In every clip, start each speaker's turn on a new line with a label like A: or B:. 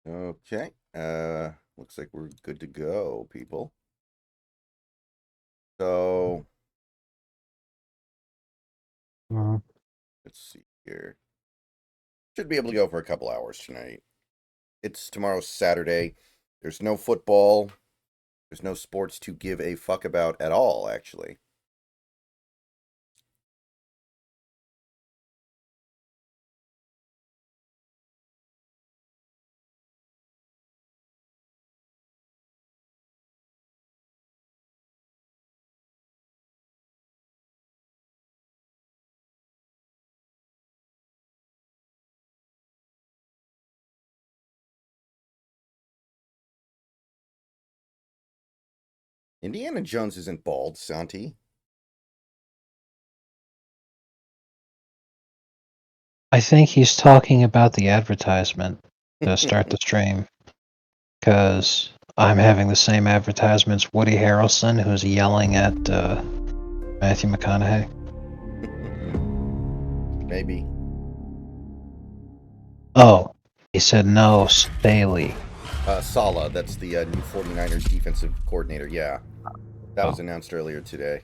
A: Okay. Looks like we're good to go, people. So
B: Mhm.
A: let's see here. Should be able to go for a couple hours tonight. It's tomorrow's Saturday. There's no football. There's no sports to give a fuck about at all, actually. Indiana Jones isn't bald, Santi.
B: I think he's talking about the advertisement to start the stream, because I'm having the same advertisements. Woody Harrelson, who's yelling at Matthew McConaughey.
A: Maybe.
B: Oh, he said no, Staley.
A: Sala, that's the new 49ers defensive coordinator. Yeah, that was
B: Oh,
A: announced earlier today.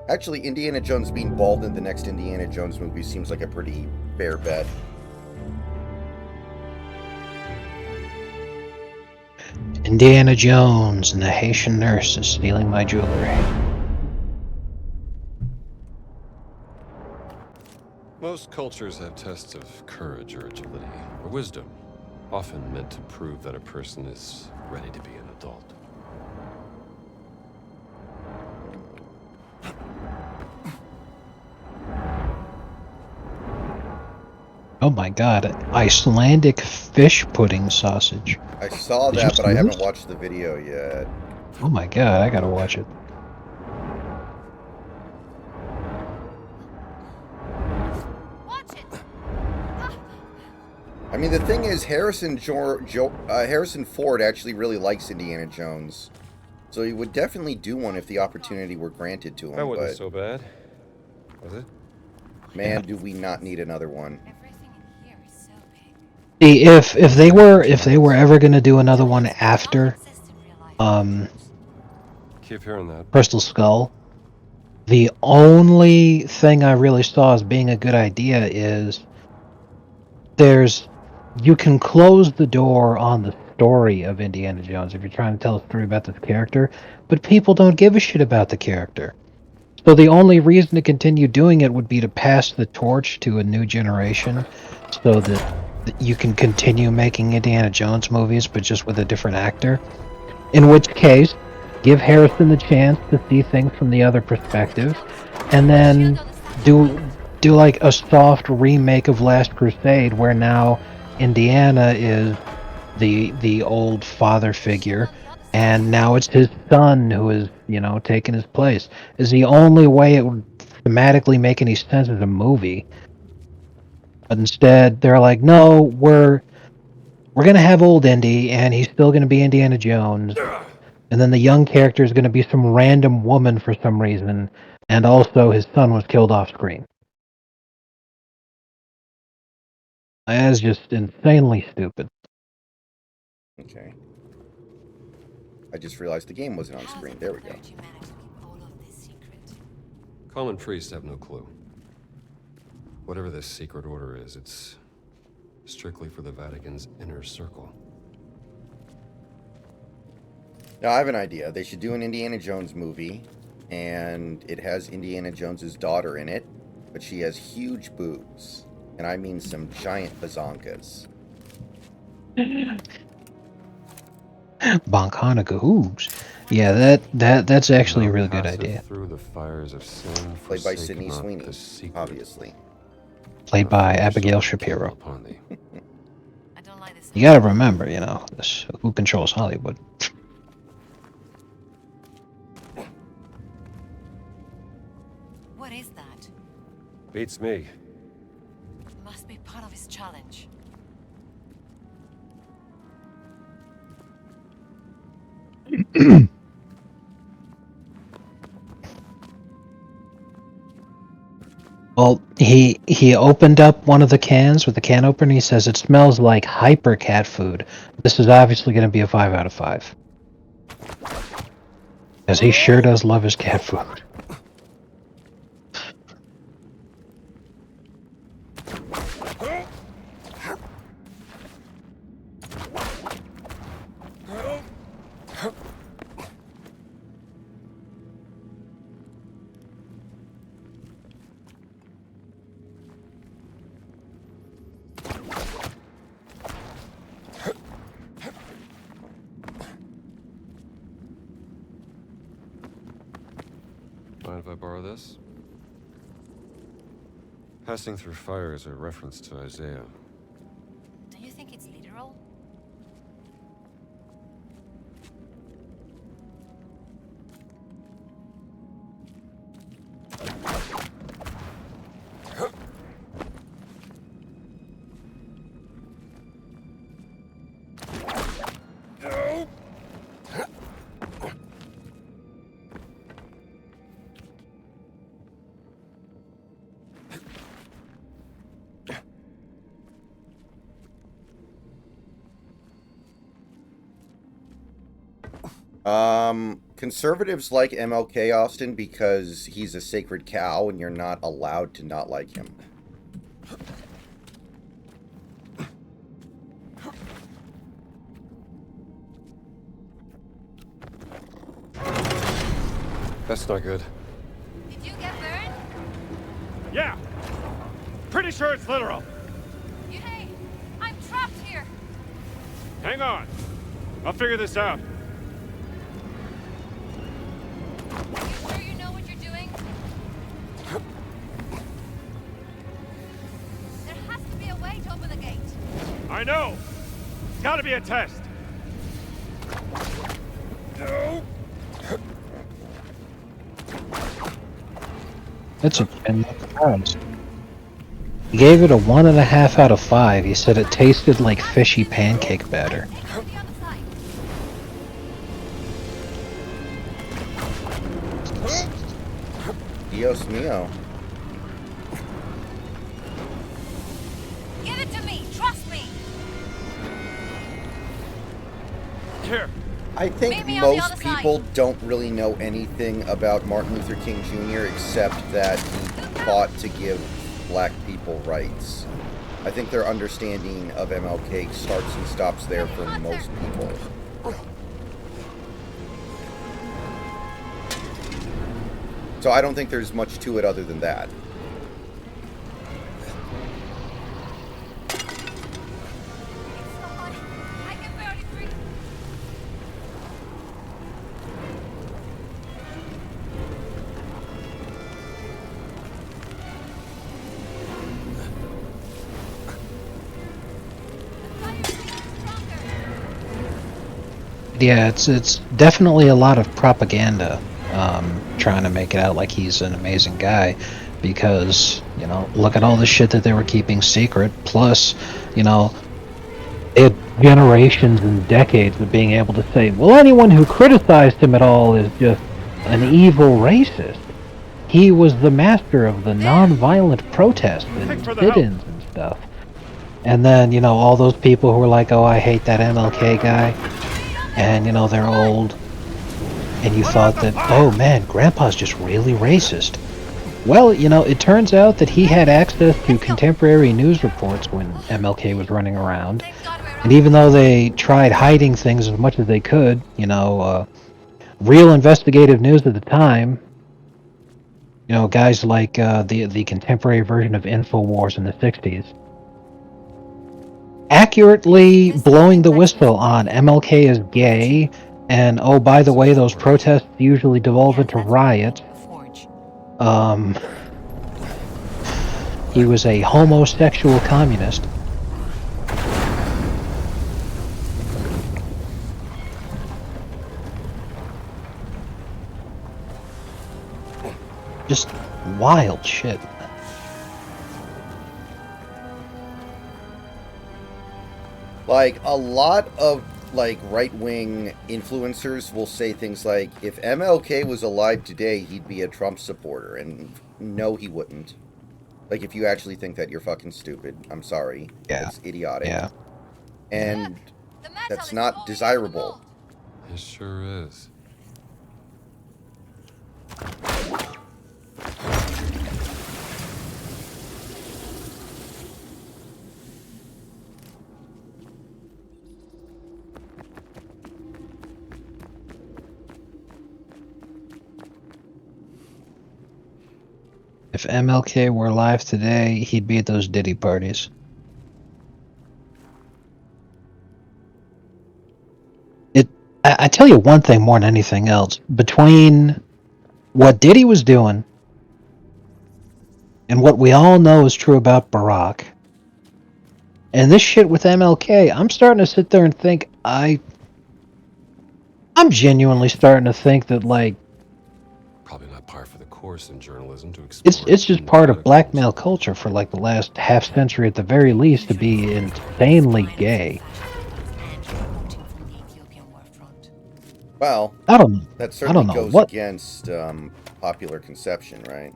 A: Actually, Indiana Jones being bald in the next Indiana Jones movie seems like a pretty fair bet.
B: Indiana Jones and the Haitian nurse is stealing my jewelry.
C: Most cultures have tests of courage or agility, or wisdom, often meant to prove that a person is ready to be an adult.
B: Oh my god, Icelandic fish pudding sausage.
A: I saw
B: Did you
A: that, but I
B: see
A: haven't
B: this?
A: watched the video yet.
B: Oh my god, I gotta watch it.
D: Watch it.
A: I mean, the thing is, Harrison Ford actually really likes Indiana Jones, so he would definitely do one if the opportunity were granted to
C: That
A: him.
C: wasn't
A: But
C: so bad, was it?
A: man, do we not need another one?
D: Everything in here is so big.
B: See, if they were ever gonna do another one after um
C: Keep hearing that.
B: Crystal Skull, the only thing I really saw as being a good idea is you can close the door on the story of Indiana Jones if you're trying to tell a story about this character, but people don't give a shit about the character. So the only reason to continue doing it would be to pass the torch to a new generation so that you can continue making Indiana Jones movies but just with a different actor. In which case, give Harrison the chance to see things from the other perspective, and then do like a soft remake of Last Crusade, where now Indiana is the old father figure, and now it's his son who is taking his place. Is the only way it would thematically make any sense as a movie. But instead, they're like, no, we're gonna have old Indy, and he's still gonna be Indiana Jones. And then the young character is going to be some random woman for some reason, and also his son was killed off screen. That is just insanely stupid.
A: Okay. I just realized the game wasn't on screen. There we go.
C: Common priests have no clue. Whatever this secret order is, it's strictly for the Vatican's inner circle.
A: Now, I have an idea. They should do an Indiana Jones movie, and it has Indiana Jones's daughter in it, but she has huge boobs. And I mean some giant bazonkas.
B: Bonkanaga hooves. Yeah, that's actually a really good idea.
C: Through the fires of sin,
A: Played by
C: forsake
A: Sydney
C: not
A: Sweeney,
C: the secret.
A: obviously.
B: Played by
C: Not
B: Abigail
C: yourself
B: Shapiro.
C: upon thee.
D: I don't like this.
B: You gotta remember, this who controls Hollywood.
D: What is that?
C: Beats me.
D: Must be part of his challenge.
B: Well, He opened up one of the cans with the can opener. He says it smells like hyper cat food. This is obviously going to be a 5 out of 5. Because he sure does love his cat food.
C: Mind if I borrow this? Passing through fire is a reference to Isaiah.
D: Do you think it's literal?
A: Conservatives like MLK Austin because he's a sacred cow and you're not allowed to not like him.
C: That's not good.
D: Did you get burned?
E: Yeah! Pretty sure it's literal.
D: Hey, I'm trapped here.
E: Hang on. I'll figure this out.
D: You sure you know what you're doing? There has to be a way to open the gate.
E: I know! It's gotta be a test.
B: That's a genuine surprise. He gave it a 1.5 out of 5. He said it tasted like fishy pancake batter.
D: Take it to the other side.
A: Dios mio.
D: Give it to me. Trust me.
E: Here.
A: I think
D: Meet me on the
A: most
D: other side.
A: people don't really know anything about Martin Luther King Jr. except that he fought to give black people rights. I think their understanding of MLK starts and stops there for most people. So I don't think there's much to it other than that.
D: It's so hot. I can barely breathe. The fire's getting stronger.
B: Yeah, it's definitely a lot of propaganda, trying to make it out like he's an amazing guy, because, you know, look at all the shit that they were keeping secret, plus, you know, they had generations and decades of being able to say, well, anyone who criticized him at all is just an evil racist. He was the master of the non-violent protest and
E: Thanks for the help.
B: sit-ins and stuff. And then, you know, all those people who were like, oh, I hate that MLK guy, and, you know, they're old, and you thought that, oh man, Grandpa's just really racist. Well, you know, it turns out that he had access to contemporary news reports when MLK was running around,
D: Thank God we're
B: and even though they tried hiding things as much as they could, you know, real investigative news at the time, you know, guys like the contemporary version of InfoWars in the 60s, accurately blowing the whistle on MLK as gay, and oh, by the way, those protests usually devolve into riots.
D: Forge.
B: He was a homosexual communist. Just wild shit.
A: Like, a lot of, like, right-wing influencers will say things like, if MLK was alive today, he'd be a Trump supporter, and no, he wouldn't. Like, if you actually think that, you're fucking stupid. I'm sorry.
B: Yeah.
A: It's idiotic.
B: Yeah.
A: And
D: The metal
A: that's
D: is
A: not
D: falling
A: desirable.
D: into the mold.
C: It sure is.
B: If MLK were alive today, he'd be at those Diddy parties. I tell you one thing more than anything else. Between what Diddy was doing and what we all know is true about Barack, and this shit with MLK, I'm starting to sit there and think I'm genuinely starting to think that, like,
C: Probably not par for the course in journalism to explore.
B: it's just part of black male culture for like the last half century at the very least to be insanely gay.
A: Well,
B: I don't know.
A: that
B: I
A: certainly
B: don't know
A: goes
B: what
A: against popular conception, right?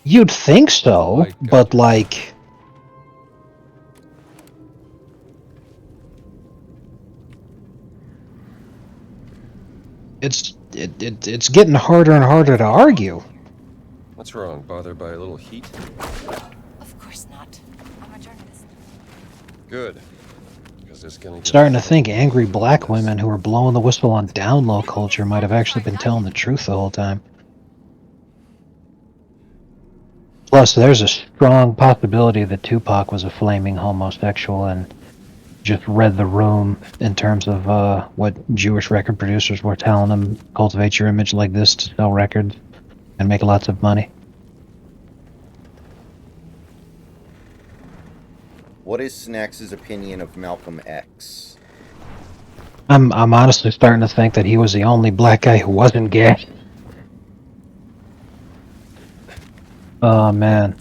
B: you'd think so,
C: Like,
B: but like it's getting harder and harder to argue.
C: What's wrong? Bothered by a little heat?
D: Of course not. I'm a journalist.
C: Good. Because it's gonna get
B: Starting to think angry black women who were blowing the whistle on down low culture might have actually been telling the truth the whole time. Plus, there's a strong possibility that Tupac was a flaming homosexual and just read the room in terms of what Jewish record producers were telling him. Cultivate your image like this to sell records and make lots of money.
A: What is Snacks's opinion of Malcolm X?
B: I'm honestly starting to think that he was the only black guy who wasn't gay. Oh man.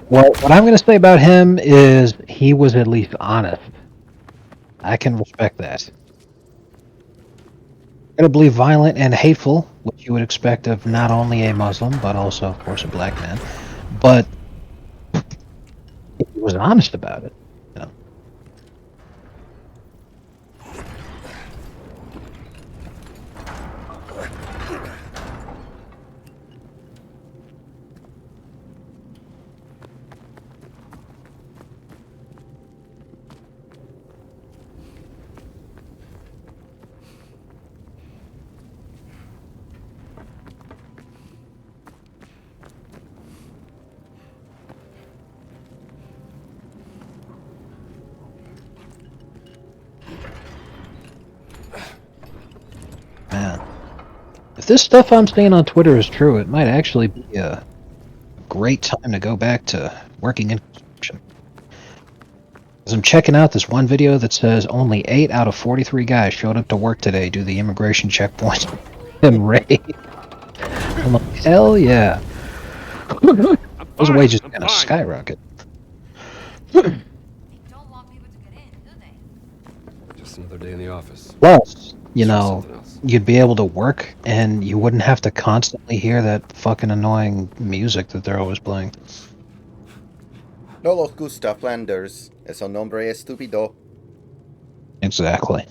B: Well, what I'm going to say about him is he was at least honest. I can respect that. Incredibly violent and hateful, which you would expect of not only a Muslim, but also, of course, a black man. But he was honest about it. You know? Man. If this stuff I'm seeing on Twitter is true, it might actually be a great time to go back to working in construction. As I'm checking out this one video that says only 8 out of 43 guys showed up to work today due to the immigration checkpoint and raid. I'm like, hell yeah. Those wages are gonna skyrocket.
D: They don't want people to get in, do they?
C: Just another day in the office.
B: Plus, you
C: Let's try
B: know,
C: something else.
B: you'd be able to work and you wouldn't have to constantly hear that fucking annoying music that they're always playing.
A: No los gusta Flanders. Es un nombre estúpido.
B: Exactly.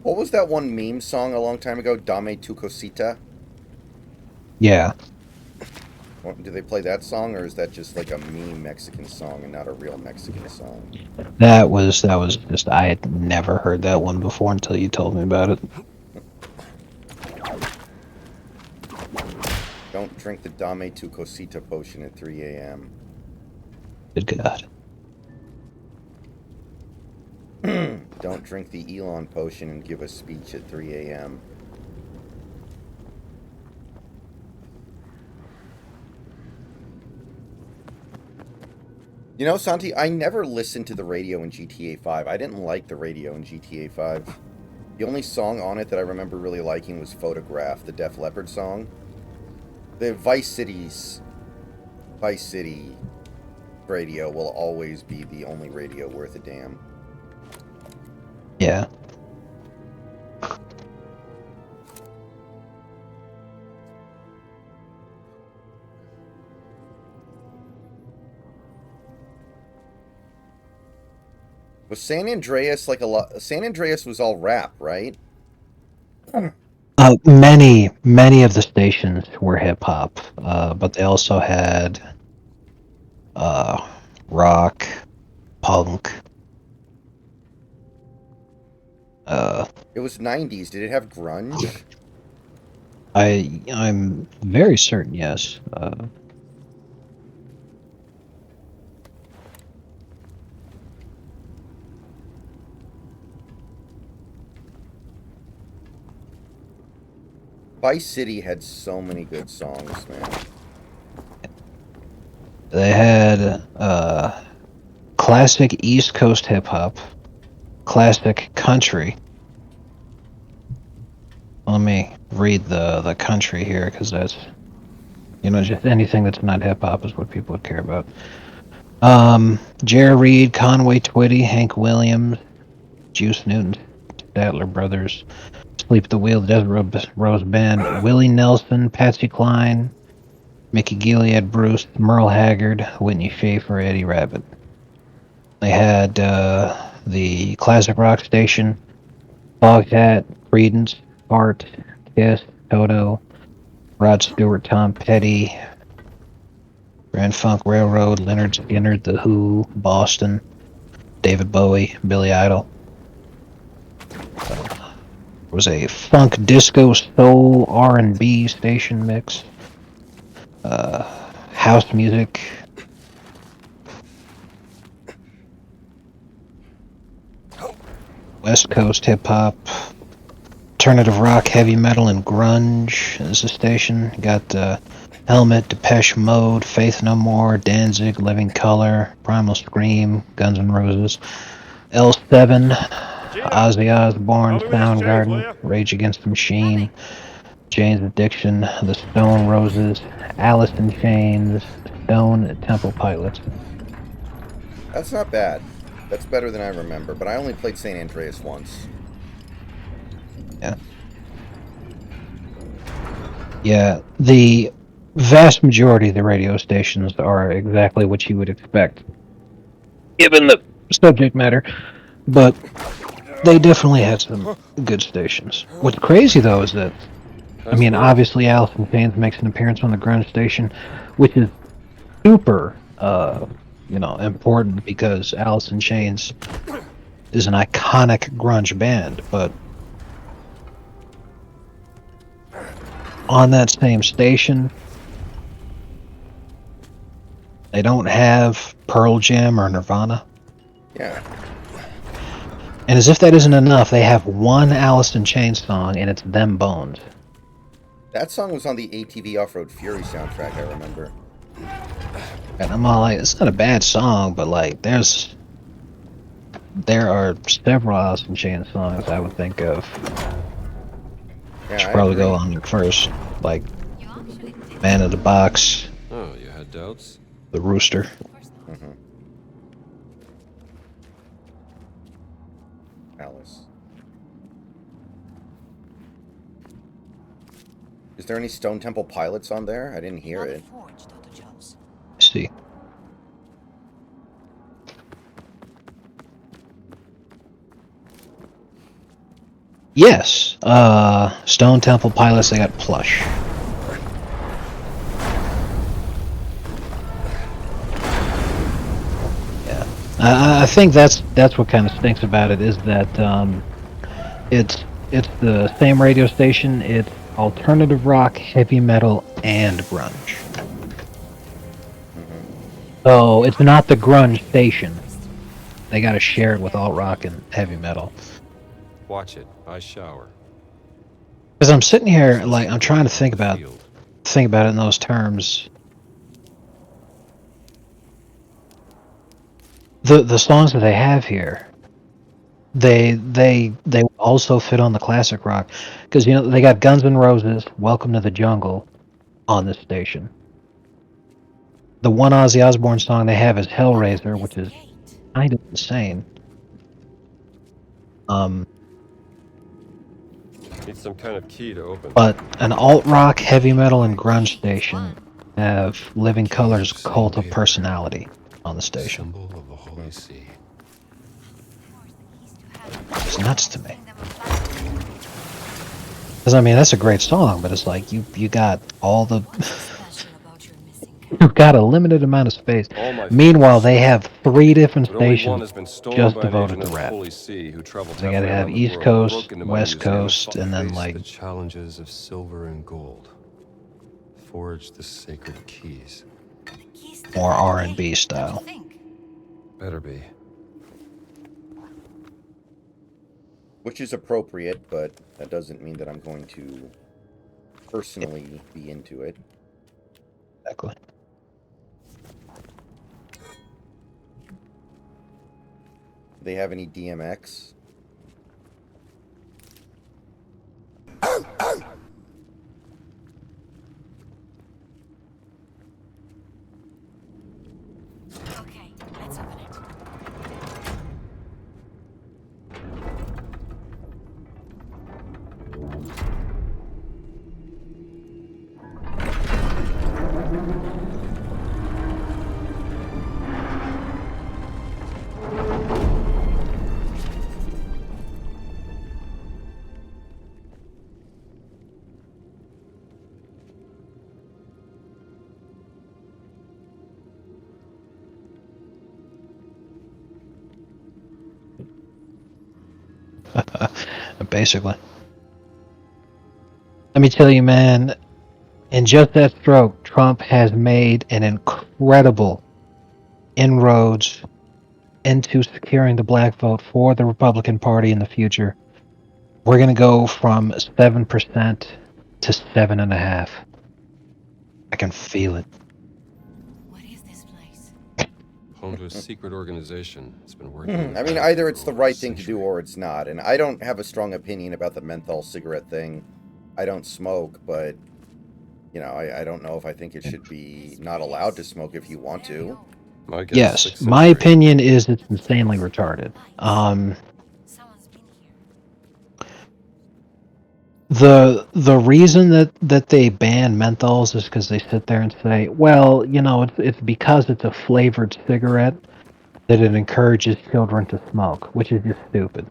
A: What was that one meme song a long time ago? Dame tu cosita?
B: Yeah.
A: Do they play that song, or is that just like a meme Mexican song and not a real Mexican song?
B: That was just, I had never heard that one before until you told me about it.
A: Don't drink the Dame tu cosita potion at 3 a.m.
B: Good God.
A: Don't drink the Elon potion and give a speech at 3 a.m. You know, Santi, I never listened to the radio in GTA 5. I didn't like the radio in GTA 5. The only song on it that I remember really liking was Photograph, the Def Leppard song. The Vice City radio will always be the only radio worth a damn.
B: Yeah.
A: Was San Andreas like a lot? San Andreas was all rap, right?
B: Many of the stations were hip hop, but they also had rock, punk.
A: It was 90s. Did it have grunge?
B: I'm very certain, yes.
A: Vice City had so many good songs, man.
B: They had classic East Coast hip hop, classic country. Let me read the country here, because that's, just anything that's not hip hop is what people would care about. Jerry Reed, Conway Twitty, Hank Williams, Juice Newton, Statler Brothers, Sleep at the Wheel, the Desert Rose Band, Willie Nelson, Patsy Cline, Mickey Gilead, Bruce, Merle Haggard, Whitney Schaefer, Eddie Rabbitt. They had the classic rock station, Foghat, Creedence, Heart, Kiss, Toto, Rod Stewart, Tom Petty, Grand Funk Railroad, Leonard Skinner, The Who, Boston, David Bowie, Billy Idol. There was a funk, disco, soul, R&B station mix. House music. West Coast hip hop. Alternative rock, heavy metal, and grunge is the station. You got Helmet, Depeche Mode, Faith No More, Danzig, Living Colour, Primal Scream, Guns N' Roses, L7, Ozzy Osbourne, Soundgarden, Rage Against the Machine, Jane's Addiction, The Stone Roses, Alice in Chains, Stone Temple Pilots.
A: That's not bad. That's better than I remember, but I only played San Andreas once.
B: Yeah. Yeah, the vast majority of the radio stations are exactly what you would expect, given the subject matter, but they definitely had some good stations. What's crazy, though, is that, obviously Alice in Chains makes an appearance on the grunge station, which is super, important, because Alice in Chains is an iconic grunge band, but on that same station, they don't have Pearl Jam or Nirvana.
A: Yeah.
B: And as if that isn't enough, they have one Alice in Chains song, and it's Them Bones.
A: That song was on the ATV Off-Road Fury soundtrack, I remember.
B: And I'm all like, it's not a bad song, but like, there are several Alice in Chains songs I would think of.
A: Yeah,
B: Should probably go on there first, like
D: You actually did.
B: Man in the Box,
C: Oh, you had doubts?
B: The Rooster.
A: Mm-hmm. Alice. Is there any Stone Temple Pilots on there? I didn't hear it.
F: Forged, Dr. Jones.
B: Let's see. Yes, Stone Temple Pilots, they got Plush. Yeah, I think that's what kind of stinks about it, is that it's the same radio station. It's alternative rock, heavy metal, and grunge. So it's not the grunge station. They got to share it with alt rock and heavy metal.
C: Watch it. I shower.
B: Because I'm sitting here, like, I'm trying to think about
C: Field.
B: it in those terms. the songs that they have here, they also fit on the classic rock, because they got Guns N' Roses, "Welcome to the Jungle," on this station. The one Ozzy Osbourne song they have is "Hellraiser," which is kind of insane.
C: Need some kind of key to open.
B: But an alt rock, heavy metal, and grunge station have Living Color's "Cult of Personality" on the station.
C: Symbol of the Holy See.
B: It's nuts to me. Because I mean, that's a great song, but it's like you got all the you've got a limited amount of space.
C: All my
B: Meanwhile, they have 3 different
C: but only one
B: stations
C: has been stolen
B: just
C: by an
B: devoted
C: agent
B: to
C: of the
B: rap.
C: Holy See who traveled
B: They gotta
C: halfway
B: have
C: around the
B: East
C: world,
B: Coast,
C: broke into my
B: West
C: museum,
B: Coast, and then
C: faced
B: like
C: the challenges of silver and gold. Forged the sacred keys.
B: more R&B style.
C: Better be.
A: Which is appropriate, but that doesn't mean that I'm going to personally be into it.
B: Exactly.
A: They have any DMX?
D: Okay, let's open it.
B: Basically. Let me tell you, man, in just that stroke, Trump has made an incredible inroads into securing the black vote for the Republican Party in the future. We're going to go from 7% to 7.5%. I can feel it.
D: What is this place?
C: Home to a secret organization. It's been working.
A: I mean, either it's the right thing to do or it's not. And I don't have a strong opinion about the menthol cigarette thing. I don't smoke, but, I don't know if I think it should be not allowed to smoke if you want to.
C: My guess,
B: Yes,
C: 6th
B: my
C: century.
B: opinion is it's insanely retarded.
D: Someone's been here.
B: The reason that they ban menthols is because they sit there and say, well, it's because it's a flavored cigarette that it encourages children to smoke, which is just stupid.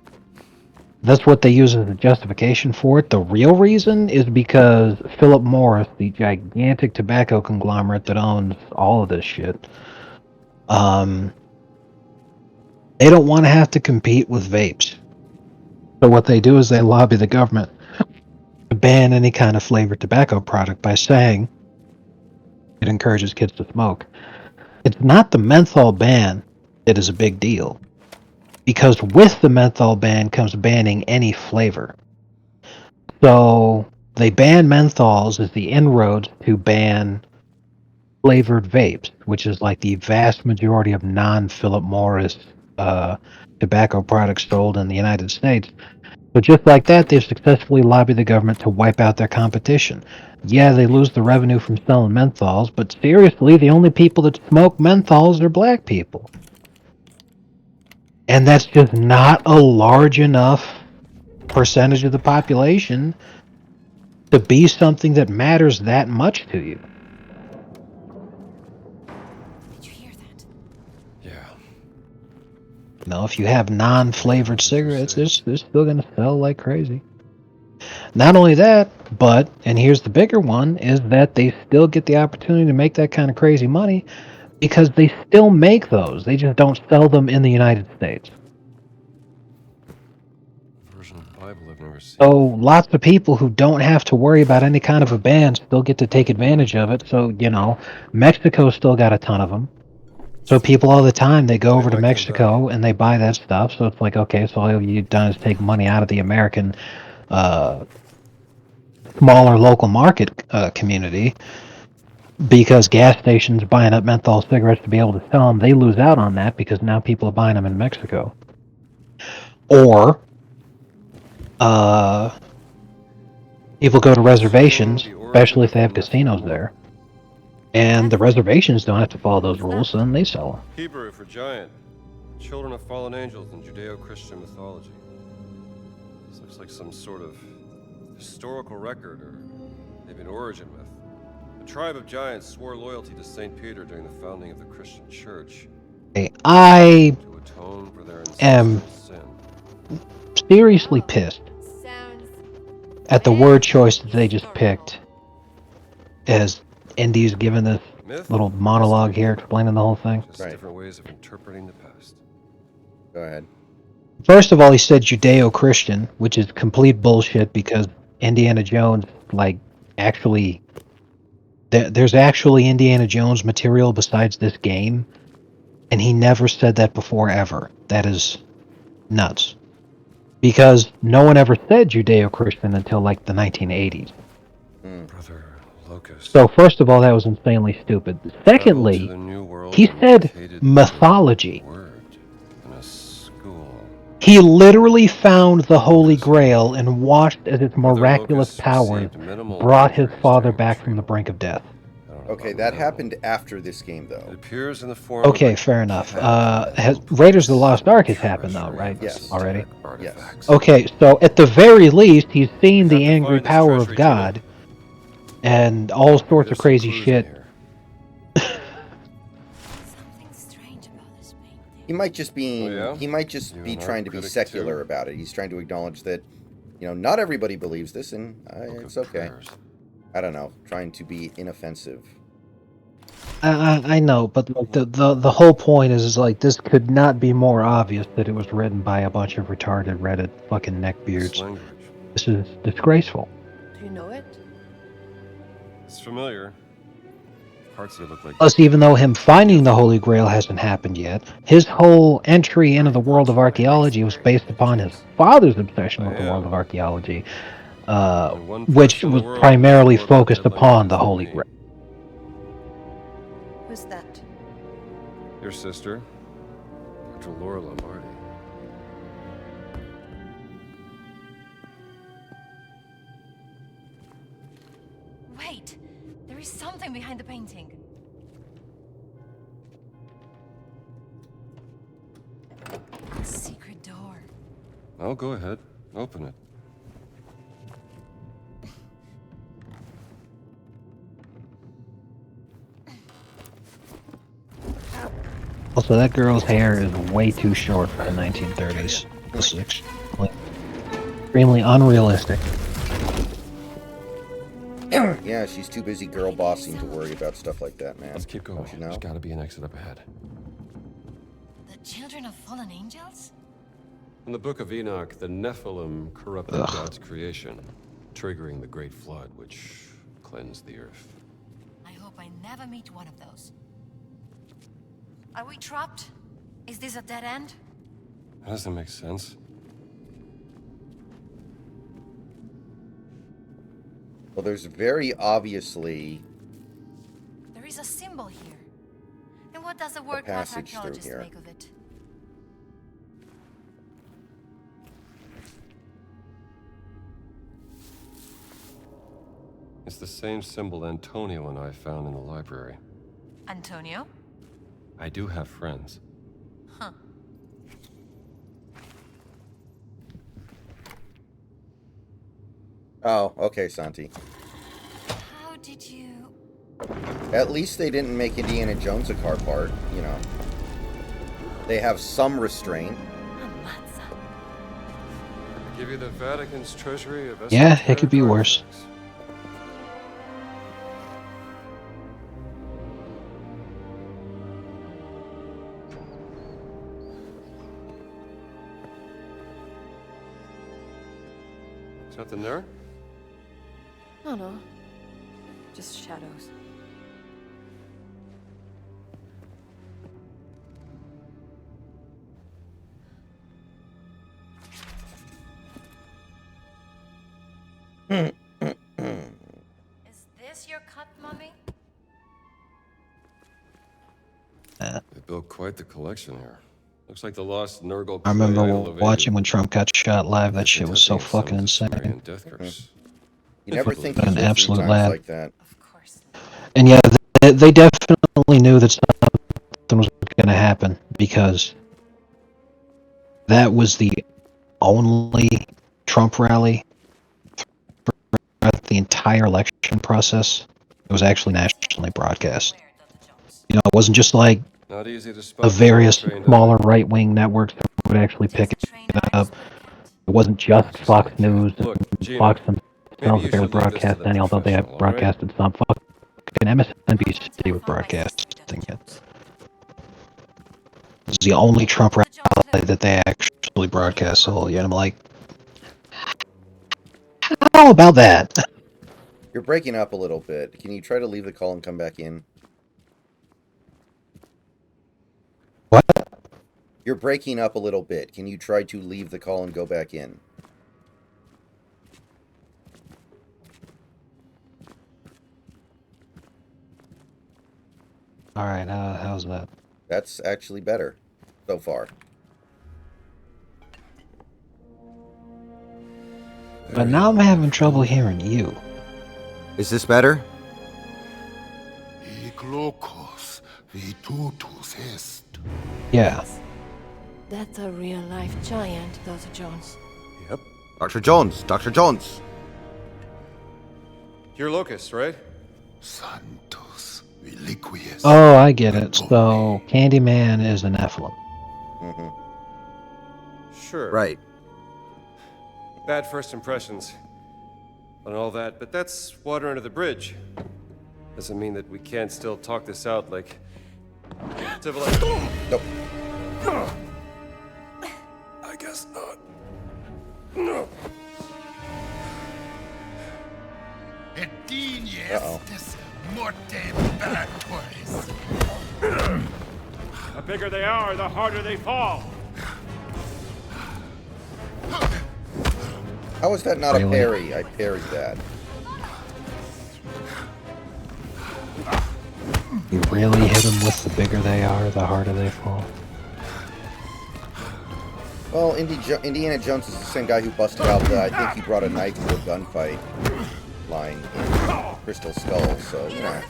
B: That's what they use as a justification for it. The real reason is because Philip Morris, the gigantic tobacco conglomerate that owns all of this shit, they don't want to have to compete with vapes. So what they do is they lobby the government to ban any kind of flavored tobacco product by saying it encourages kids to smoke. It's not the menthol ban that is a big deal, because with the menthol ban comes banning any flavor. So they ban menthols as the inroads to ban flavored vapes, which is like the vast majority of non-Philip Morris tobacco products sold in the United States. So just like that, they've successfully lobbied the government to wipe out their competition. Yeah, they lose the revenue from selling menthols, but seriously, the only people that smoke menthols are black people. And that's just not a large enough percentage of the population to be something that matters that much to you.
D: Did you hear that?
C: Yeah.
B: If you have non-flavored cigarettes, they're still going to sell like crazy. Not only that, but, and here's the bigger one, is that they still get the opportunity to make that kind of crazy money because they still make those. They just don't sell them in the United States.
C: Version of the Bible I've never seen.
B: So lots of people who don't have to worry about any kind of a ban still get to take advantage of it. So, Mexico's still got a ton of them. So people all the time, they go over to Mexico and they buy that stuff. So it's like, okay, so all you've done is take money out of the American smaller local market community. because gas stations buying up menthol cigarettes to be able to sell them, they lose out on that because now people are buying them in Mexico. Or, people go to reservations, especially if they have casinos there, and the reservations don't have to follow those rules, so then they sell them.
C: Hebrew for giant. Children of fallen angels in Judeo-Christian mythology. This looks like some sort of historical record or maybe an origin myth. The tribe of giants swore loyalty to St. Peter during the founding of the Christian church
B: I
C: to atone for their
B: am
C: ancestral sin.
B: seriously pissed
D: Sounds
B: at the word choice that they just picked as Indy's given this
C: Myth?
B: little monologue here explaining the whole thing.
C: Just
A: Right.
C: different ways of interpreting the past.
A: Go ahead.
B: First of all, he said Judeo-Christian, which is complete bullshit because Indiana Jones, like, actually... There's actually Indiana Jones material besides this game, and he never said that before ever. That is nuts. Because no one ever said Judeo-Christian until, like, the 1980s.
C: Brother Locust.
B: So, first of all, that was insanely stupid. Secondly, he said mythology.
C: Word in a school.
B: He literally found the Holy Grail and watched as its miraculous
C: Locust
B: powers
C: received minimal
B: brought his
C: injuries
B: father
C: during
B: back from the
C: retrieval.
B: brink of death.
C: I don't know
A: Okay,
C: about
A: that
C: minimal.
A: happened after this game,
C: It
A: though.
C: appears in the form of
B: Okay,
C: a
B: fair enough.
C: cat
B: Has
C: that
B: Raiders of the Lost Ark has
C: treasury
B: happened though, right?
C: of
A: Yes.
B: Already?
C: esoteric artifacts.
B: Okay, so at the very least, he's seen
C: We have
B: the
C: to
B: angry
C: find this
B: power of
C: treasury,
B: God and all sorts
C: There's
B: of
C: some
B: crazy
C: clues in
B: shit.
C: here.
D: something strange about this painting.
A: He might just be
C: Oh, yeah?
A: he might just
C: You
A: be
C: an
A: trying
C: art
A: to be
C: critic,
A: secular
C: too?
A: about it. He's trying to acknowledge that, not everybody believes this, and
C: Book
A: it's
C: of
A: okay.
C: Prayers.
A: I don't know, trying to be inoffensive.
B: I know, but like the whole point is like this could not be more obvious that it was written by a bunch of retarded Reddit fucking
C: This
B: neckbeards.
C: language.
B: This is disgraceful.
F: Do you know it?
C: It's familiar. Parts of it look like.
B: Plus, even though him finding the Holy Grail hasn't happened yet, his whole entry into the world of archaeology was based upon his father's obsession with the world of archaeology,
C: And one
B: which
C: person in the
B: was
C: world
B: primarily
C: knows more about
B: focused
C: dead
B: upon the
C: languages than
B: Holy
C: me.
B: Grail.
F: Who's that?
C: Your sister, Dr. Laura Lombardi.
D: Wait, there is something behind the painting. A secret door.
C: Oh, go ahead. Open it.
B: Also, that girl's hair is way too short for the 1930s. This is extremely unrealistic.
A: Yeah, she's too busy girl bossing to worry about stuff like that, man.
C: Let's keep going.
A: Don't you know?
C: There's got to be an exit up ahead.
D: The children of fallen angels?
C: In the Book of Enoch, the Nephilim corrupted God's creation, triggering the Great Flood, which cleansed the earth.
D: I hope I never meet one of those. Are we trapped? Is this a dead end?
C: That doesn't make sense.
A: Well, there's very obviously
D: There is a symbol here. And what does the world-class
A: passage through
D: archaeologist
A: here.
D: make of it?
C: It's the same symbol Antonio and I found in the library.
D: Antonio?
C: I do have friends.
D: Huh.
A: Oh, okay, Santi.
D: How did you...
A: At least they didn't make Indiana Jones a car part, They have some restraint.
D: Ammazza.
C: I give you the Vatican's treasury of
B: Yeah, it could be worse.
C: artifacts. There's nothing there?
F: Oh no. Just shadows.
D: Is this your cut, Mummy?
C: built quite the collection here. Looks like the lost Nurgle.
B: I remember
C: Idol of
B: watching
C: Aiden.
B: when Trump got shot live. That shit was so
C: Testing some
B: fucking
C: of the
B: insane.
C: Sumerian death curse.
A: You never think
B: An
A: you go through
B: absolute
A: times
B: lad.
A: like that.
D: Of course.
B: And yeah, they definitely knew that something was going to happen because that was the only Trump rally throughout the entire election process. It was actually nationally broadcast.
D: Where, Dr. Jones?
B: You know, it wasn't just like
C: Not easy to spot
B: the various
C: well-trained
B: smaller
C: eye.
B: right-wing networks that would actually pick
D: Just
B: it
D: train
B: up.
D: eyes,
B: It wasn't just Fox News,
C: Look, Gina,
B: Fox
C: maybe
B: themselves
C: you
B: that they were
C: should leave this to
B: broadcasting
C: the
B: any, although they had
C: professional, all right?
B: broadcasted some. Fucking MSNBC was broadcasting it. It was the only Trump
D: Dr. Jones,
B: rally that they actually broadcast the whole year. And I'm like, how about that?
A: You're breaking up a little bit. Can you try to leave the call and come back in?
B: What?
A: You're breaking up a little bit. Can you try to leave the call and go back in?
B: Alright, how's that?
A: That's actually better so far.
B: But now I'm having trouble hearing you.
A: Is this better?
G: Iglokos vitutus est.
B: Yeah.
F: That's a real-life giant, Dr. Jones.
C: Yep.
A: Dr. Jones! Dr. Jones!
C: You're Locust, right?
G: Santos reliquies.
B: Oh, I get it. So, Candyman is a Nephilim.
A: Mm-hmm.
C: Sure.
A: Right.
C: Bad first impressions and all that, but that's water under the bridge. Doesn't mean that we can't still talk this out like civilized.
A: Nope.
C: I guess not. No.
A: Uh-oh.
G: Morte backwards.
E: The bigger they are, the harder they fall.
A: How is that not a
B: Really?
A: parry? I parried that.
B: You really hit them with the bigger they are, the harder they fall.
A: Well, Indiana Jones is the same guy who busted out the, I think he brought a knife to a gunfight line in Crystal Skull, so, you know.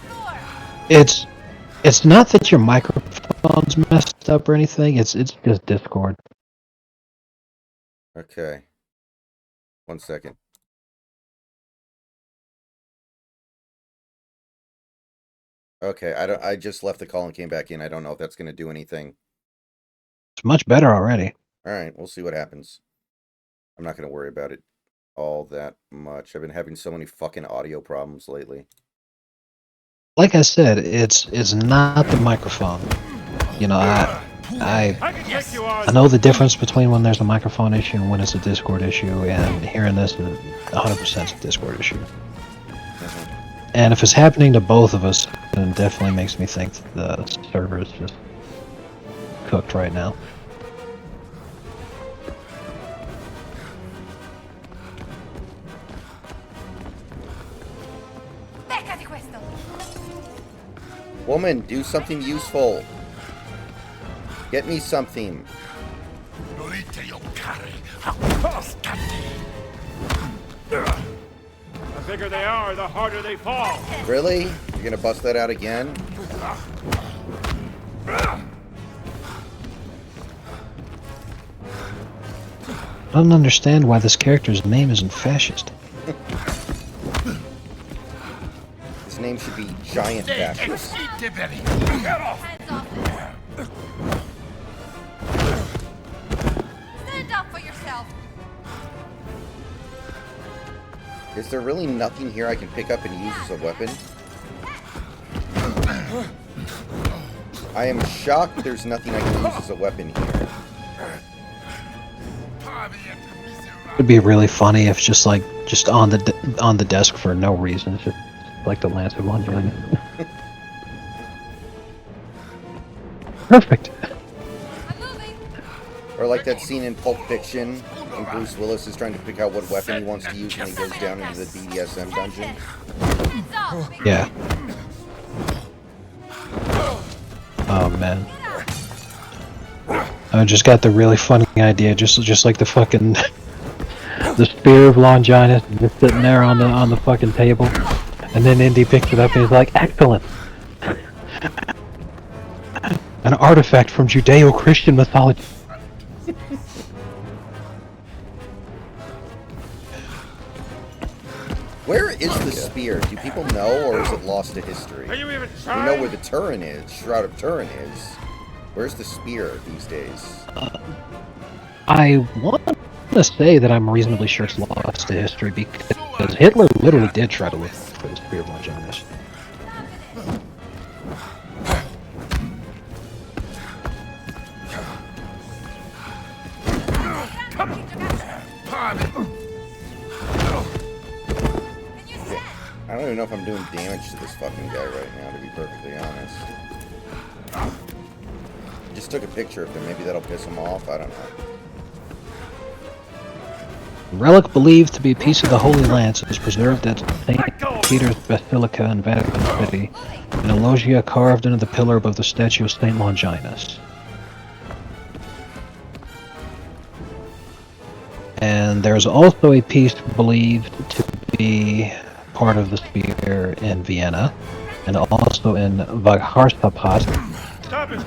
B: It's not that your microphone's messed up or anything, it's just Discord.
A: Okay. 1 second. Okay, I just left the call and came back in. I don't know if that's going to do anything.
B: It's much better already.
A: All right, we'll see what happens. I'm not going to worry about it all that much. I've been having so many fucking audio problems lately.
B: Like I said, it's not the microphone. You know, I
E: I can take you on.
B: know the difference between when there's a microphone issue and when it's a Discord issue, and hearing this is 100% a Discord issue. And if it's happening to both of us, then it definitely makes me think that the server is just cooked right now.
D: Becca di questo!
A: Woman, do something useful. Get me something.
G: Norite yo carry.
E: The bigger they are, the harder they fall.
A: Really? You're going to bust that out again?
B: I don't understand why this character's name isn't fascist.
A: His name should be Giant Fascist.
D: Hands off it! Stand up for yourself!
A: Is there really nothing here I can pick up and use as a weapon? I am shocked there's nothing I can use as a weapon here.
B: It'd be really funny if just on the desk for no reason, it's just like the Lance of London. Perfect.
D: I'm moving!
A: Or like that scene in Pulp Fiction when Bruce Willis is trying to pick out what weapon he wants to use when he goes down into the BDSM dungeon.
D: Hands off!
B: Yeah. Oh man.
D: Get out!
B: I just got the really funny idea, just like the fucking the spear of Longinus just sitting there on the fucking table, and then Indy picks it up and he's like, "Excellent, an artifact from Judeo-Christian mythology."
A: Where is the spear? Do people know, or is it lost to history?
E: Are you even
A: We
E: trying?
A: know where the Turin is, Shroud of Turin is. Where's the spear these days?
B: I want to say that I'm reasonably sure it's lost to history because Hitler literally did try to look for the spear of Longinus.
A: I don't even know if I'm doing damage to this fucking guy right now, to be perfectly honest. Just took a picture of him. Maybe that'll piss him off. I don't know.
B: The relic believed to be a piece of the Holy Lance is preserved at St. Peter's Basilica in Vatican City, in a loggia carved into the pillar above the statue of St. Longinus. And there's also a piece believed to be part of the spear in Vienna, and also in Vagharsapat.
E: Stop it!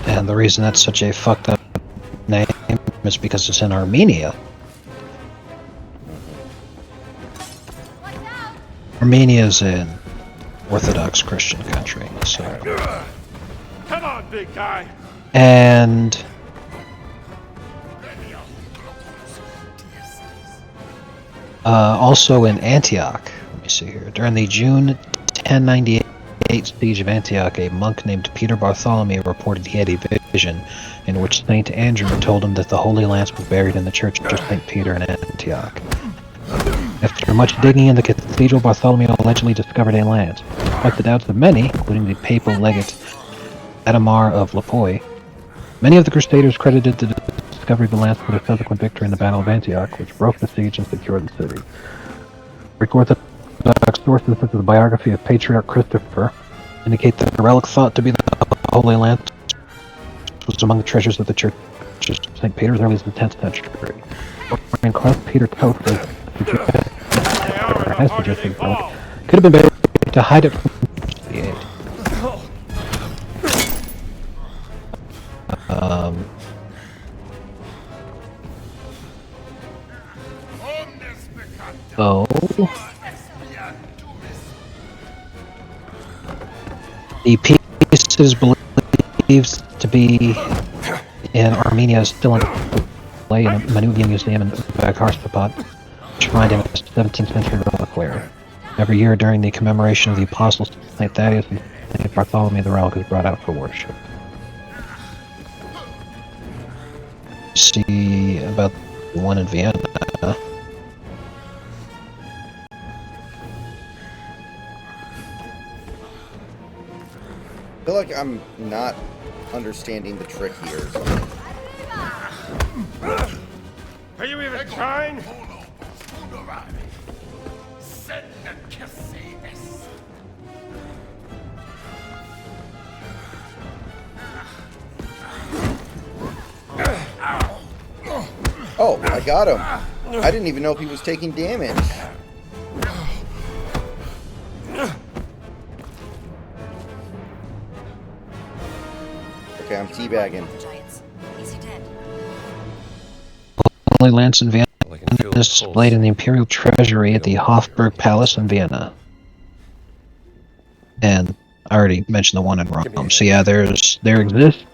B: And the reason that's such a fucked up name is because it's in Armenia. Armenia is an Orthodox Christian country, so.
E: Come on, big guy!
B: And also in Antioch, let me see here, during the June 1098 siege of Antioch, a monk named Peter Bartholomew reported he had a vision in which Saint Andrew told him that the Holy Lance was buried in the Church of St. Peter in Antioch. After much digging in the cathedral, Bartholomew allegedly discovered a lance. Despite the doubts of many, including the papal legate Adhemar of Lipoi, many of the Crusaders credited the discovery of the lance for their subsequent victory in the Battle of Antioch, which broke the siege and secured the city. Greek Orthodox sources such as the biography of Patriarch Christopher indicate that the relic thought to be the Holy Lance was among the treasures of the Church of St. Peter as early as the 10th century. And Class Peter Toth has suggested the relic could have been buried to hide it from the aid. So, the piece is believed to be in Armenia, still in play in the Manubian Museum in Vagharsapat, which find in a 17th century reliquary. Every year during the commemoration of the apostles St. Thaddeus and St. Bartholomew, the relic is brought out for worship. See about the one in Vienna.
A: I feel like I'm not understanding the trick here.
E: Are you even trying?
A: Oh, I got him. I didn't even know if he was taking damage. Okay, I'm teabagging.
D: Giants. Is he dead?
B: Holy Lance in Vienna
C: Well, I can feel
B: is
C: the
B: displayed in the Imperial Treasury at the Hofburg Palace in Vienna. And I already mentioned the one in Rome. So yeah, there exists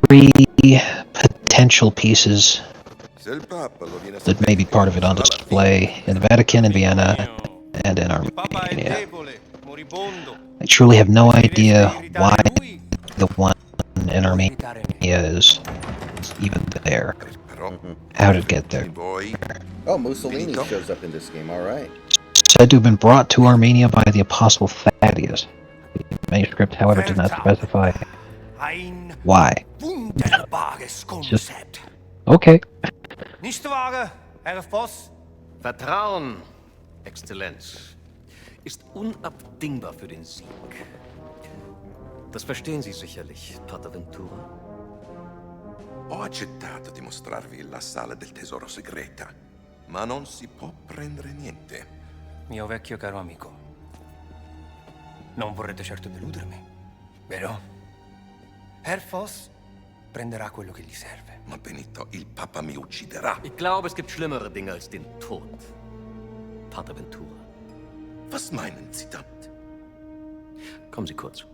B: 3 potential pieces that may be part of it on display in the Vatican, in Vienna, and in Armenia. I truly have no idea why the one in Armenia is even there. How did it get there?
A: Oh, Mussolini shows up in this game. All right.
B: Said to have been brought to Armenia by the Apostle Thaddeus. The manuscript, however, does not specify why. Just okay.
H: Nicht wahr, Herr Voss?
I: Vertrauen, Exzellenz.
H: ist unabdingbar für den Sieg. Das verstehen Sie sicherlich, Pater Ventura.
G: Ho accettato di mostrarvi la sala del tesoro segreta, ma non si può prendere niente.
H: Mio vecchio caro amico, non vorrete certo deludermi, vero? Herr Voss prenderà quello che gli serve.
G: Ma Benito, il Papa mi ucciderà.
H: Ich glaube, es gibt schlimmere Dinge als den Tod, Pater Ventura.
G: Was meinen Sie damit?
H: Kommen Sie kurz.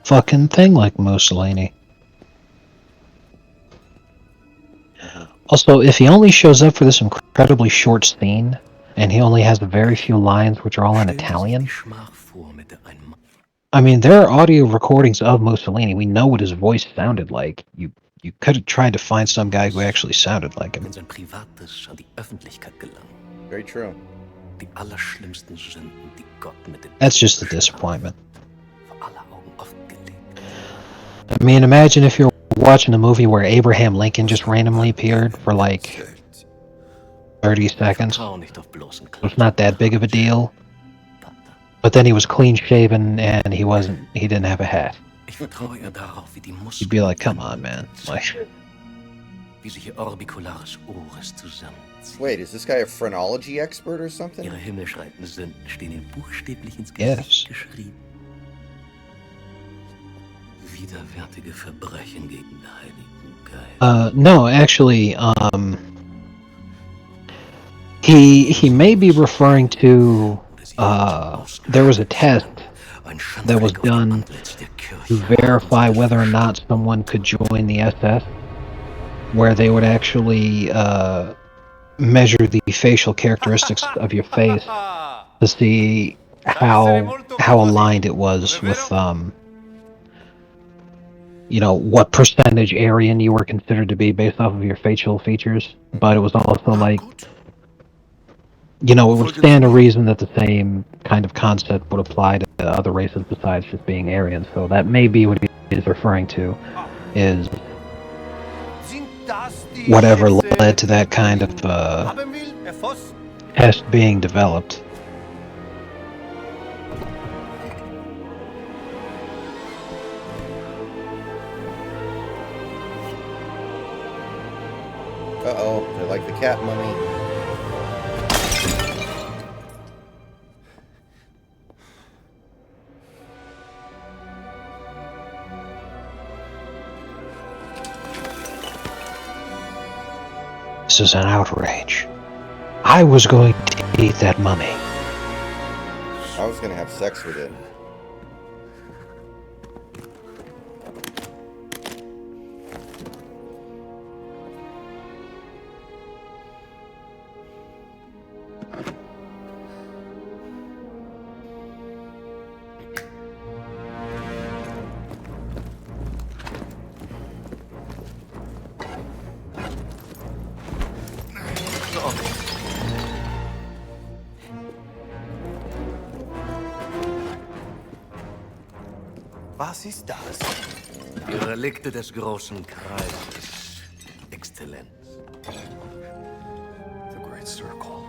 B: Fucking thing like Mussolini. Also, if he only shows up for this incredibly short scene, and he only has very few lines which are all in
H: Stellen Sie sich
B: Italian,
H: die Schmach vor, mit der ein Mann
B: I mean, there are audio recordings of Mussolini. We know what his voice sounded like. You could have tried to find some guy who actually sounded like him.
H: wenn sein Privates an die Öffentlichkeit gelangt.
A: Very true.
H: Die allerschlimmsten Sünden, die Gott mit den
B: That's just a disappointment.
H: vor aller Augen offengelegt.
B: I mean, imagine if you're watching a movie where Abraham Lincoln just randomly appeared for like 30 seconds.
H: Vertrau nicht auf bloßen
B: It's
H: Klatsch,
B: not that big of a deal.
H: Pater.
B: But then he was clean shaven and he didn't have a hat.
H: Ich vertraue ihr darauf, wie die Muskeln
B: You'd be like, come on, man. Like,
H: wie sich ihr orbicularis oris zusammenzieht.
A: Wait, is this guy a phrenology expert or something?
H: Ihre himmelschreitenden Sünden stehen ihm buchstäblich ins
B: Yes.
H: Gesicht geschrieben. Widerwärtige Verbrechen gegen den Heiligen Geist.
B: no, actually, he may be referring to, there was a test
H: Ein
B: that was
H: Schandfleck auf dem
B: done
H: Antlitz der Kirche.
B: to verify whether or not someone could join the SS, where they would actually measure the facial characteristics of your face to see how aligned it was with what percentage Aryan you were considered to be based off of your facial features. But it was also like, it would stand to reason that the same kind of concept would apply to other races besides just being Aryan. So that may be what he is referring to, is whatever led to that kind of test being developed.
A: Uh-oh, they're like the cat mummy.
B: This is an outrage. I was going to eat that mummy.
A: I was gonna have sex with it.
I: Was ist das?
H: Die Relikte des großen Kreises, Exzellenz.
I: The Great Circle.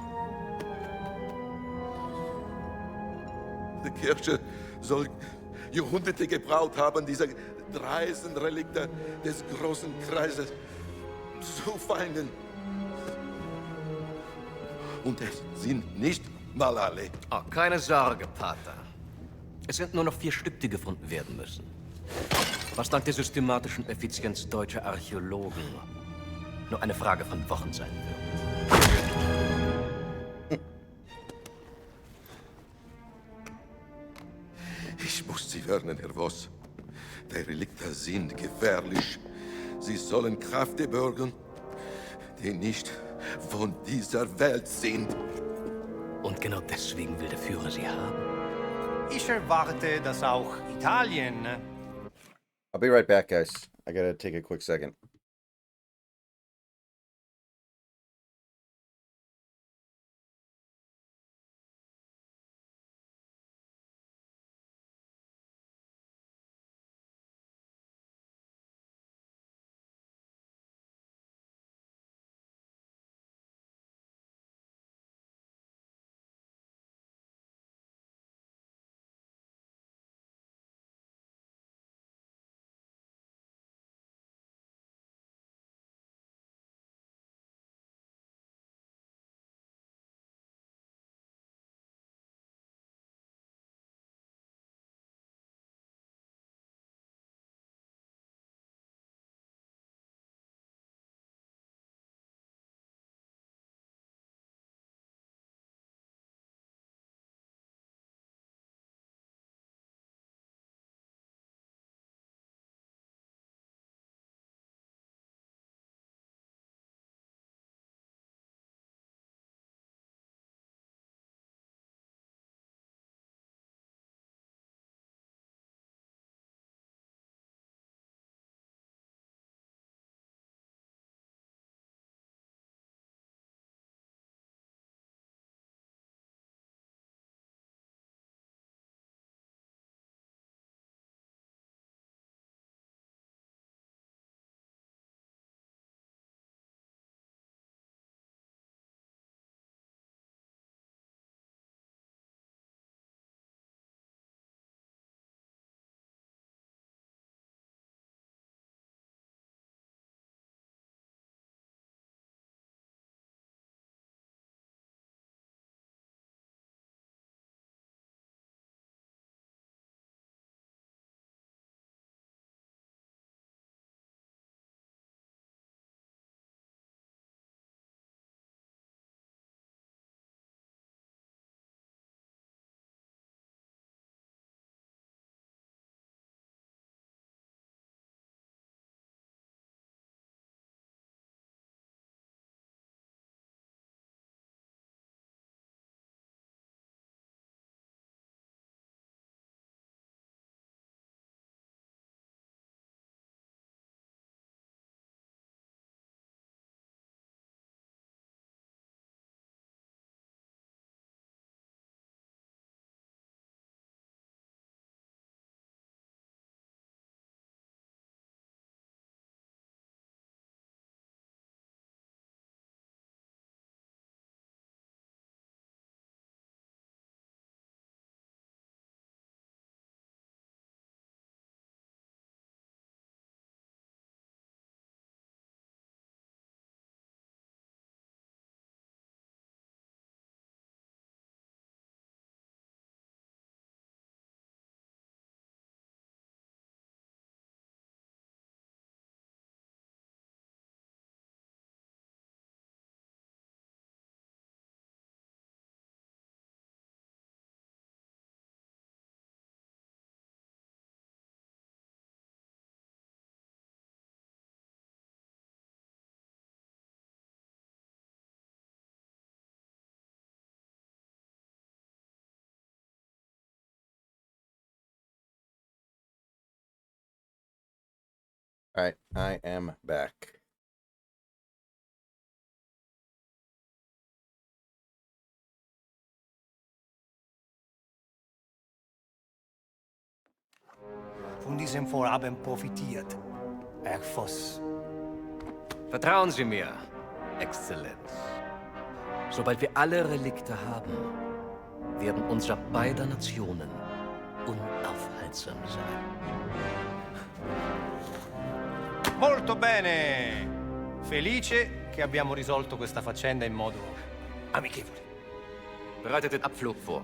G: Die Kirche soll Jahrhunderte gebraucht haben, diese dreisten Relikte des großen Kreises zu finden. Und es sind nicht mal alle.
H: Oh, keine Sorge, Pater. Es sind nur noch 4 Stück, die gefunden werden müssen. Was dank der systematischen Effizienz deutscher Archäologen nur eine Frage von Wochen sein wird.
G: Ich muss Sie warnen, Herr Voss. Die Relikte sind gefährlich. Sie sollen Kräfte bürgen, die nicht von dieser Welt sind.
H: Und genau deswegen will der Führer sie haben.
I: Ich erwarte, dass auch Italien.
A: I'll be right back, guys. I gotta take a quick second. All right, I am back.
I: Von diesem Vorhaben profitiert. Herr Voss.
H: Vertrauen Sie mir, Exzellenz. Sobald wir alle Relikte haben, werden unser beider Nationen unaufhaltsam sein.
I: Molto bene! Felice che abbiamo risolto questa faccenda in modo amichevole.
H: Bereitet den Abflug vor.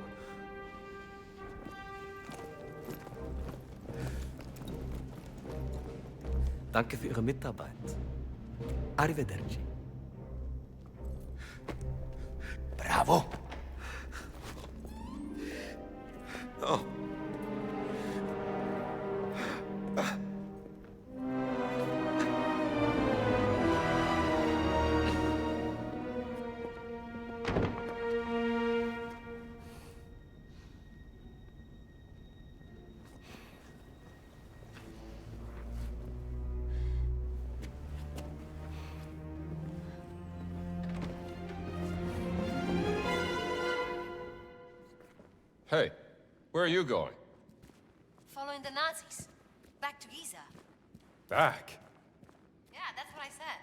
H: Danke für Ihre Mitarbeit. Arrivederci.
I: Bravo!
G: Oh.
C: Hey, where are you going?
D: Following the Nazis. Back to Giza.
C: Back?
D: Yeah, that's what I said.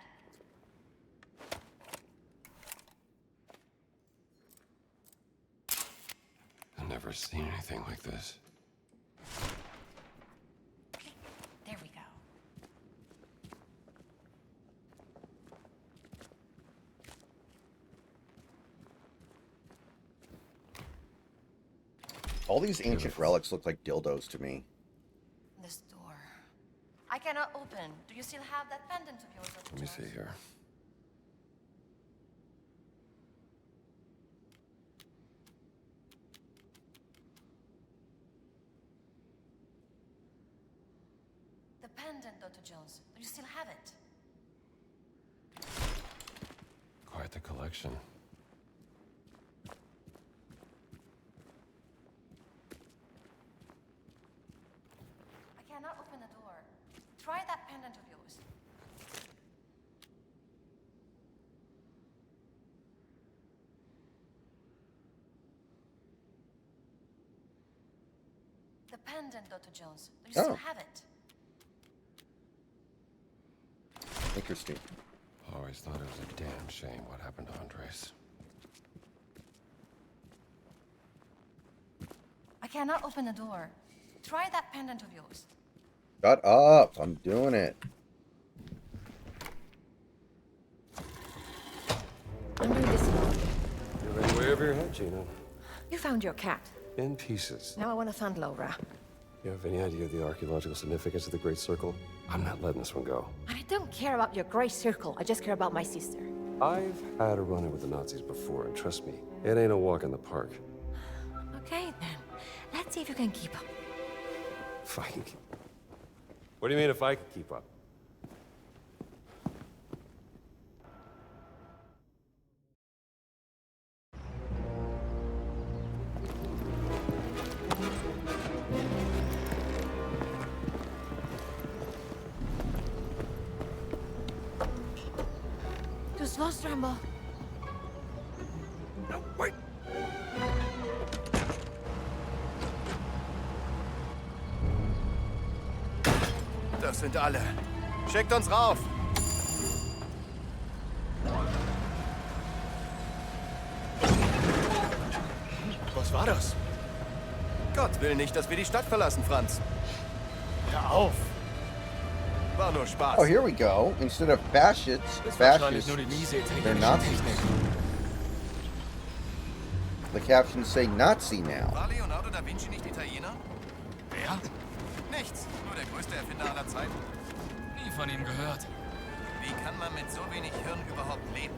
C: I've never seen anything like this.
D: There we go.
A: All these ancient relics look like dildos to me.
D: This door. I cannot open. Do you still have that pendant of yours? Dr.
C: Let me
D: Jones?
C: see here.
D: The pendant, Dr. Jones. Do you still have it?
C: Quite the collection.
D: I cannot open the door. Try that pendant of yours. The pendant, Dr. Jones. Do you
A: Oh.
D: still have it?
A: Interesting.
C: Always thought it was a damn shame what happened to Andres.
D: I cannot open the door. Try that pendant of yours.
A: Shut up! I'm doing it.
F: I'm doing this alone.
C: You're in way over your head, Gina.
F: You found your cat.
C: In pieces.
F: Now I want to find Laura.
C: You have any idea of the archaeological significance of the Great Circle? I'm not letting this one go.
F: I don't care about your gray circle. I just care about my sister.
C: I've had a run-in with the Nazis before, and trust me, it ain't a walk in the park.
F: Okay, then. Let's see if you can keep up.
C: If I can keep... What do you mean if I can keep up?
F: Too slow, Strambo.
C: No, wait!
I: Das sind alle. Schickt uns rauf! Was war das? Gott will nicht, dass wir die Stadt verlassen, Franz. Hör auf! War nur Spaß.
A: Oh, here we go. Instead of fascists, they're Nazis. The captions say Nazi now.
I: War Leonardo da Vinci nicht Italiener? Wer? Nichts. Nur der größte Erfinder aller Zeiten.
J: Nie von ihm gehört.
I: Wie kann man mit so wenig Hirn überhaupt leben?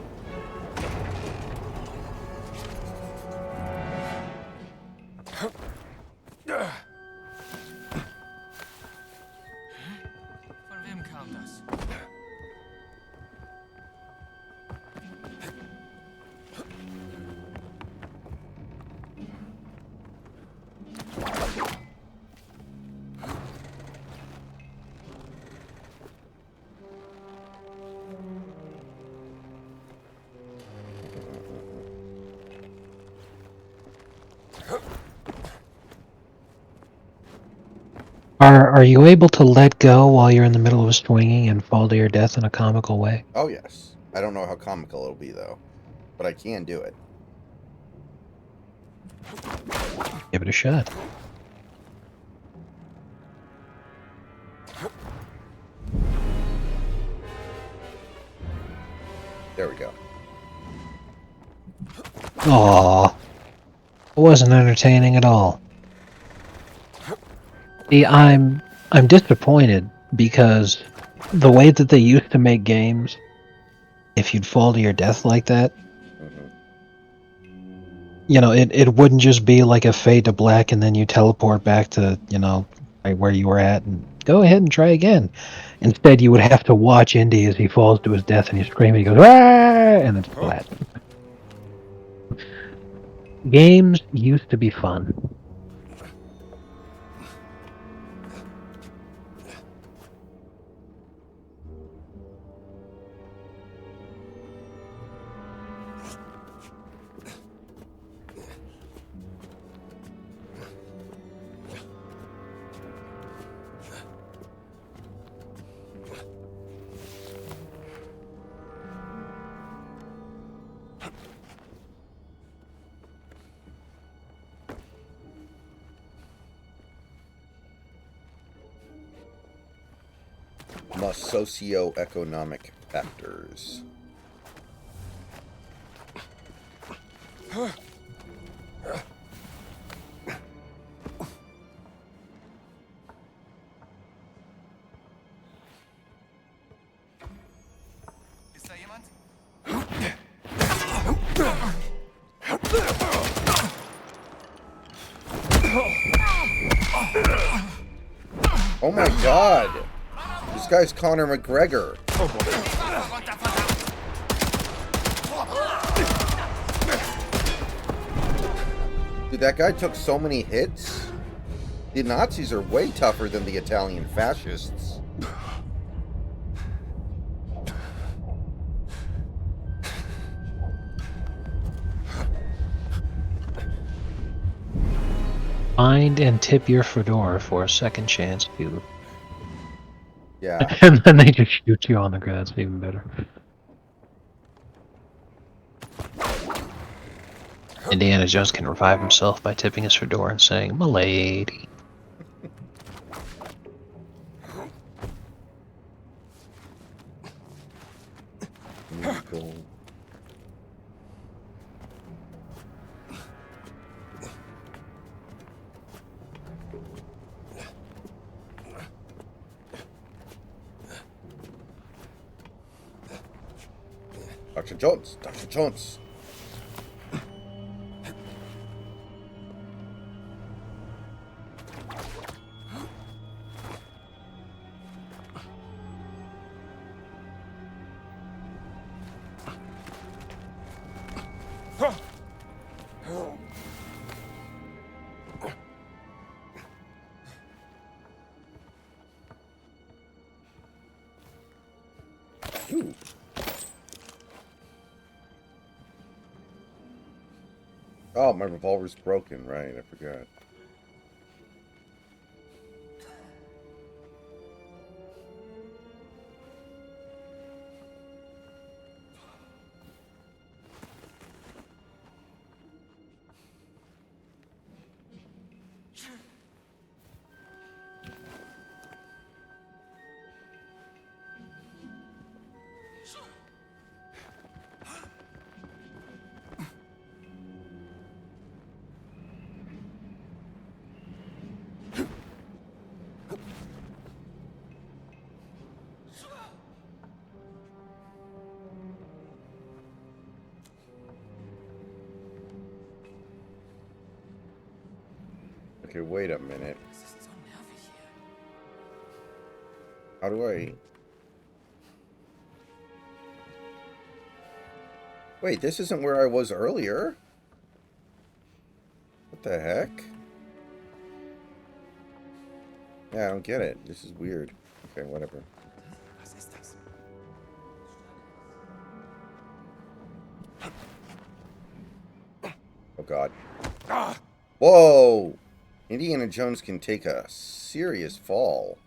J: Von wem kam das?
B: Are you able to let go while you're in the middle of swinging and fall to your death in a comical way?
A: Oh, yes. I don't know how comical it'll be, though. But I can do it.
B: Give it a shot.
A: There we go.
B: Aww. It wasn't entertaining at all. See, I'm disappointed because the way that they used to make games, if you'd fall to your death like that, you know, it wouldn't just be like a fade to black and then you teleport back to, you know, right where you were at and go ahead and try again. Instead, you would have to watch Indy as he falls to his death and he's screaming, he goes, "Ah!" and it's flat. Games used to be fun.
A: Socioeconomic factors.
I: Ist da jemand?
A: Oh my god! This guy's Conor McGregor. Dude, that guy took so many hits. The Nazis are way tougher than the Italian fascists.
B: Find and tip your fedora for a second chance to.
A: Yeah.
B: And then they just shoot you on the ground. It's even better. Indiana Jones can revive himself by tipping his fedora and saying, "M'lady."
A: Cool. Dr. Jones! Dr. Jones! Ooh. Oh, my revolver's broken, right? I forgot. Okay, wait a minute. How do I... Wait, this isn't where I was earlier. What the heck? Yeah, I don't get it. This is weird. Okay, whatever. Oh god. Whoa! Indiana Jones can take a serious fall.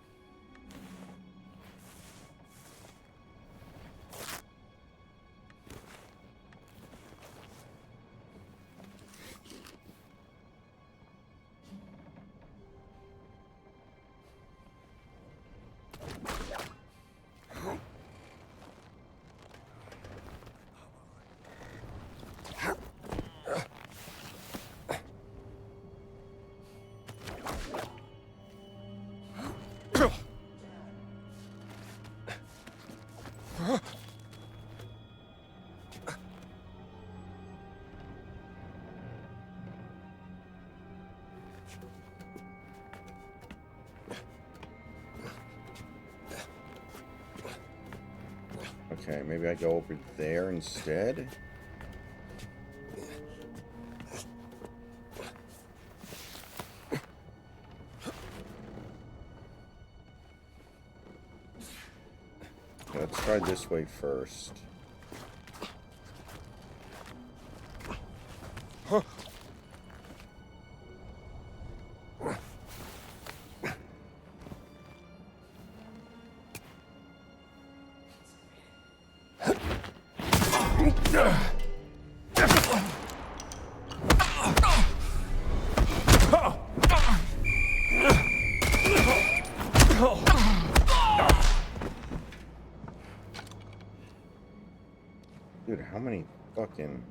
A: Okay, maybe I go over there instead. Let's try this way first. Dude, how many fucking...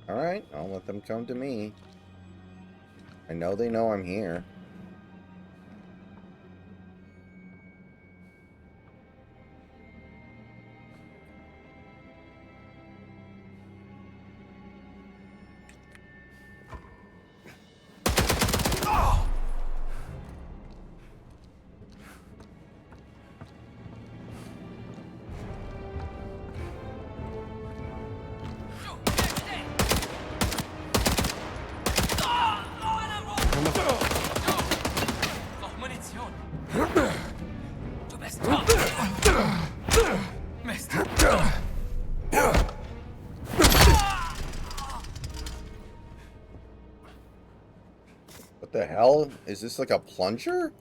A: Alright, I'll let them come to me. I know they know I'm here. What the hell? Is this like a plunger?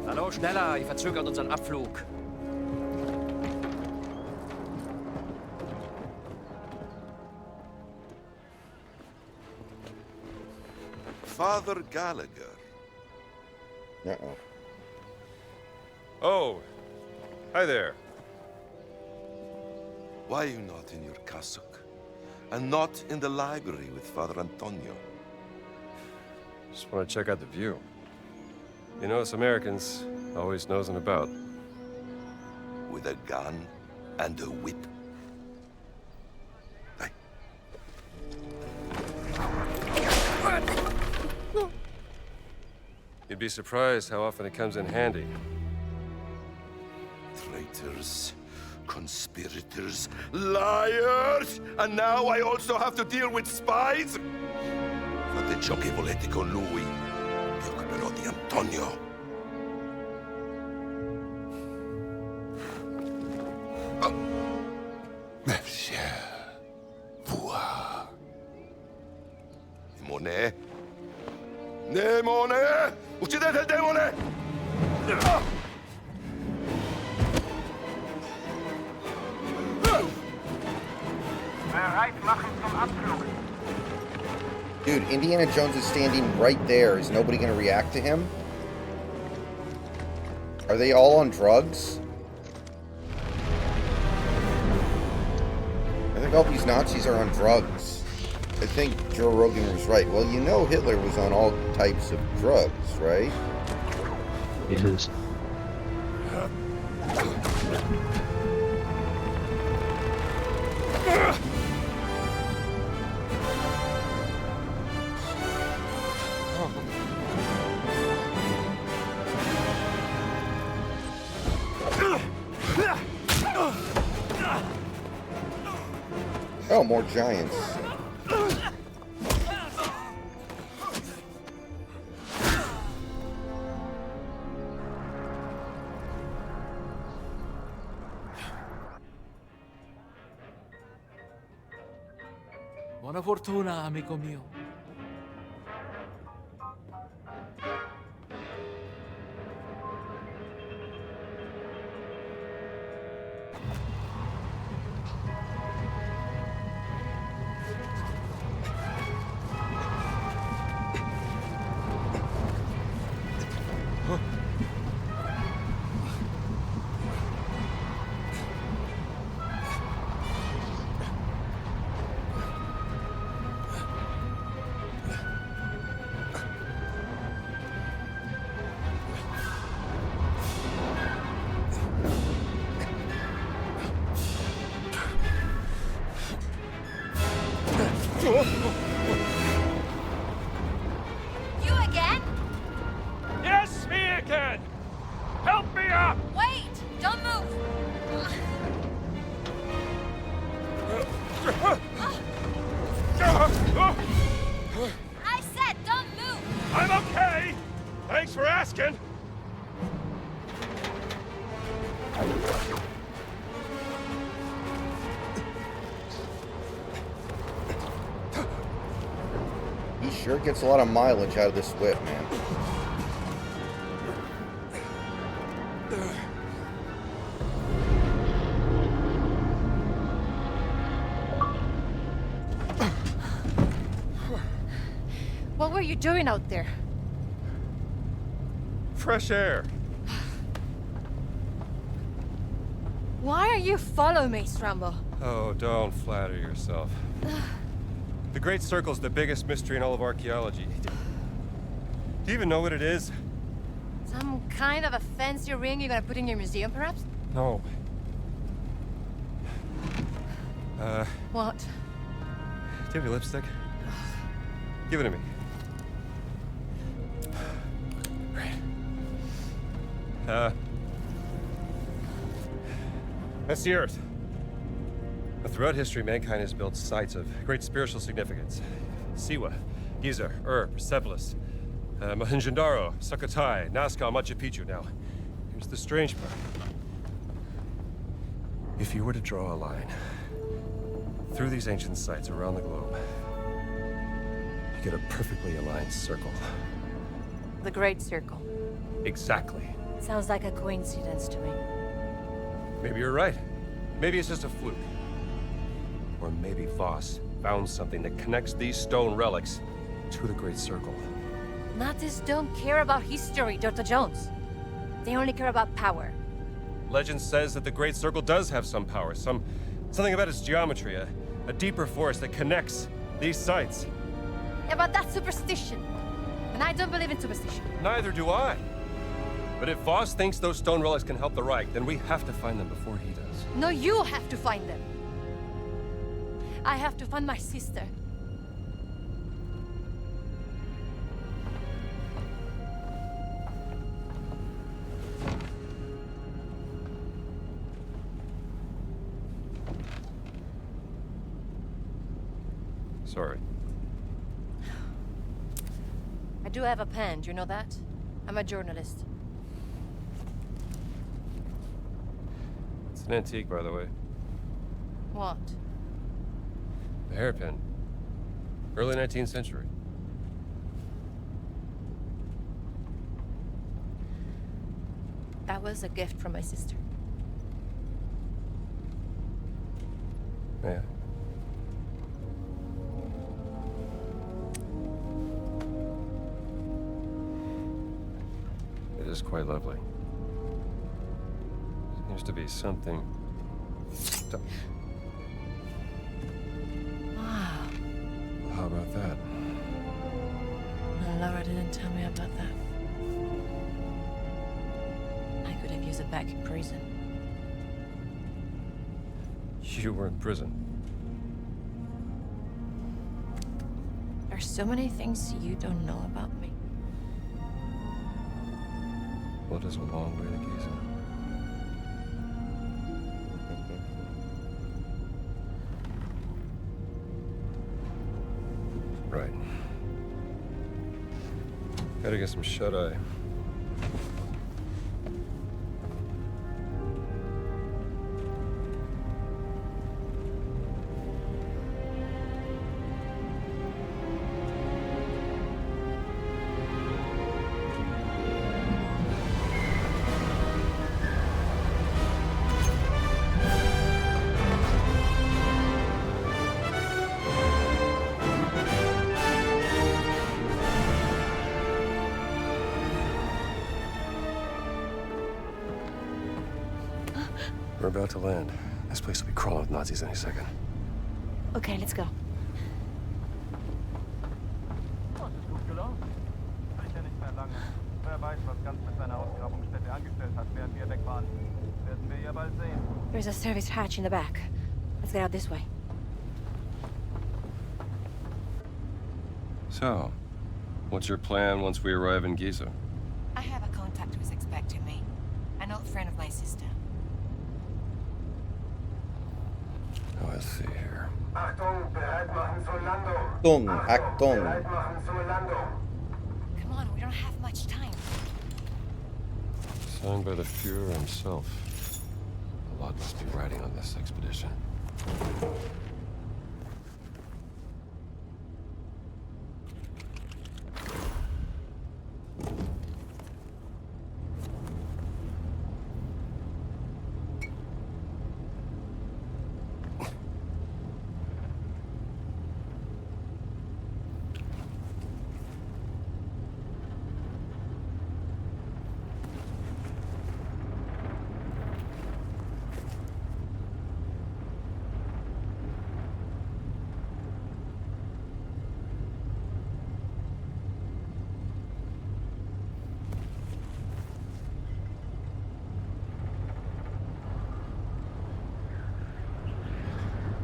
H: Hallo, schneller, ihr verzögert unseren Abflug.
G: Father Gallagher.
A: Uh-oh.
C: Oh, hi there.
G: Why are you not in your cassock? And not in the library with Father Antonio?
C: Just want to check out the view. You know, us Americans always nosing about.
G: With a gun and a whip. Hey.
C: You'd be surprised how often it comes in handy.
G: Traitors, conspirators, liars! And now I also have to deal with spies? Fate ciò che volete con lui. Vi occuperò di Antonio. Monsieur, voi. Demone? Demone! Uccidete il demone!
K: Bereit machen zum Abflug.
A: Dude, Indiana Jones is standing right there. Is nobody going to react to him? Are they all on drugs? I think all these Nazis are on drugs. I think Joe Rogan was right. Well, you know Hitler was on all types of drugs, right?
B: It is.
A: Oh, more giants.
J: Buona fortuna, amico mio.
D: You again?
E: Yes, me again! Help me up!
D: Wait! Don't move! I said don't move!
E: I'm okay! Thanks for asking!
A: He sure gets a lot of mileage out of this whip, man.
D: What were you doing out there?
C: Fresh air.
D: Why are you following me, Strambo?
C: Oh, don't flatter yourself. The Great Circle's the biggest mystery in all of archaeology. Do you even know what it is?
D: Some kind of a fancy ring you're gonna put in your museum, perhaps?
C: No.
D: What?
C: Do you have any lipstick? Give it to me. Great. That's the Earth. Throughout history, mankind has built sites of great spiritual significance. Siwa, Giza, Persepolis, Mohenjo-Daro, Sukhothai, Nazca, Machu Picchu. Now, here's the strange part. If you were to draw a line through these ancient sites around the globe, you get a perfectly aligned circle.
D: The Great Circle.
C: Exactly.
D: Sounds like a coincidence to me.
C: Maybe you're right. Maybe it's just a fluke. Or maybe Voss found something that connects these stone relics to the Great Circle.
D: Nazis don't care about history, Dr. Jones. They only care about power.
C: Legend says that the Great Circle does have some power, something about its geometry, a deeper force that connects these sites.
D: Yeah, but that's superstition. And I don't believe in superstition.
C: Neither do I. But if Voss thinks those stone relics can help the Reich, then we have to find them before he does.
D: No, you have to find them. I have to find my sister.
C: Sorry.
D: I do have a pen, do you know that? I'm a journalist.
C: It's an antique, by the way.
D: What?
C: A hairpin. Early 19th century.
D: That was a gift from my sister.
C: Yeah. It is quite lovely. Seems to be something.
F: Wow.
C: Well, how about that?
F: Laura didn't tell me about that. I could have used it back in prison.
C: You were in prison.
F: There's so many things you don't know about me.
C: Blood is a long way to Giza. Right. Gotta get some shut-eye. We're about to land. This place will be crawling with Nazis any second.
F: Okay, let's go.
K: Gut gelaufen. Sicher nicht mehr lange. Wer weiß, was Ganz mit seiner Ausgrabungsstätte angestellt hat, während wir weg waren. Werden wir ja bald sehen.
F: There's a service hatch in the back. Let's get out this way.
C: So, what's your plan once we arrive in Giza?
D: I have a contact who's expecting me. An old friend of my sister.
C: Oh, let's see here.
K: Achtung, bereit machen zur Landung.
A: Achtung.
K: Bereit machen zur Landung.
D: Come on, we don't have much time.
C: Signed by the Fuhrer himself. A lot must be riding on this expedition.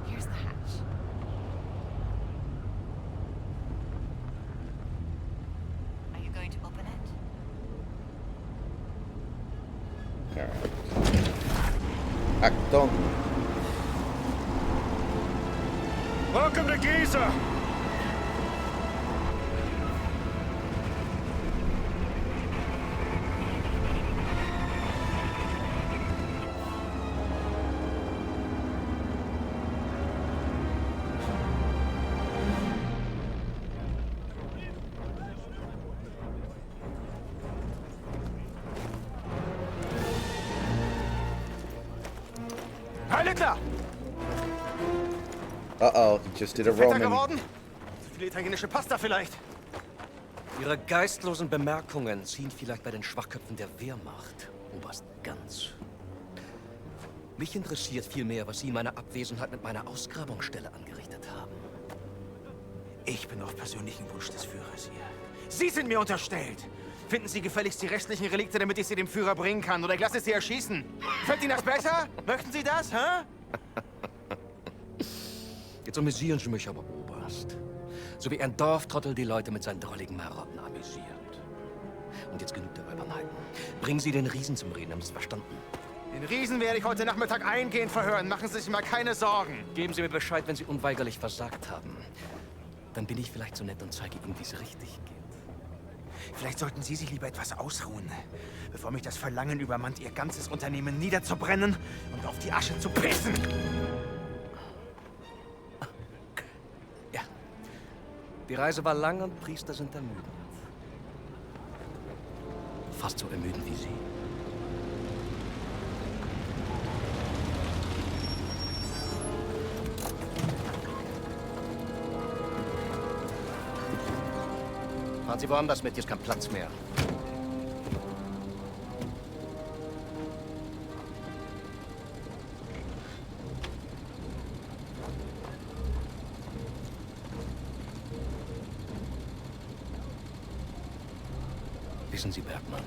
D: Here's the hatch. Are you going to open it?
A: Alright. Achtung.
E: Welcome to Giza!
I: Heil Hitler!
A: Uh-oh, he just did a
I: Fetter
A: Roman.
I: geworden? Zu viel italienische Pasta vielleicht.
H: Ihre geistlosen Bemerkungen ziehen vielleicht bei den Schwachköpfen der Wehrmacht, Oberst Ganz. Mich interessiert vielmehr, was Sie in meiner Abwesenheit mit meiner Ausgrabungsstelle angerichtet haben.
I: Ich bin auf persönlichen Wunsch des Führers hier. Sie sind mir unterstellt. Finden Sie gefälligst die restlichen Relikte, damit ich sie dem Führer bringen kann, oder ich lasse Sie erschießen. Fällt Ihnen das besser? Möchten Sie das, hä?
H: Jetzt amüsieren Sie mich aber, Oberst. So wie ein Dorftrottel die Leute mit seinen drolligen Marotten amüsiert. Und jetzt genug der Albernheiten. Bringen Sie den Riesen zum Reden, haben Sie es verstanden?
I: Den Riesen werde ich heute Nachmittag eingehend verhören. Machen Sie sich mal keine Sorgen.
H: Geben Sie mir Bescheid, wenn Sie unweigerlich versagt haben. Dann bin ich vielleicht so nett und zeige Ihnen, wie es richtig geht.
I: Vielleicht sollten Sie sich lieber etwas ausruhen, bevor mich das Verlangen übermannt, Ihr ganzes Unternehmen niederzubrennen und auf die Asche zu pissen.
H: Ja. Die Reise war lang und Priester sind ermüdend. Fast so ermüdend wie Sie. Fahren Sie woanders mit, hier ist kein Platz mehr. Wissen Sie, Bergmann,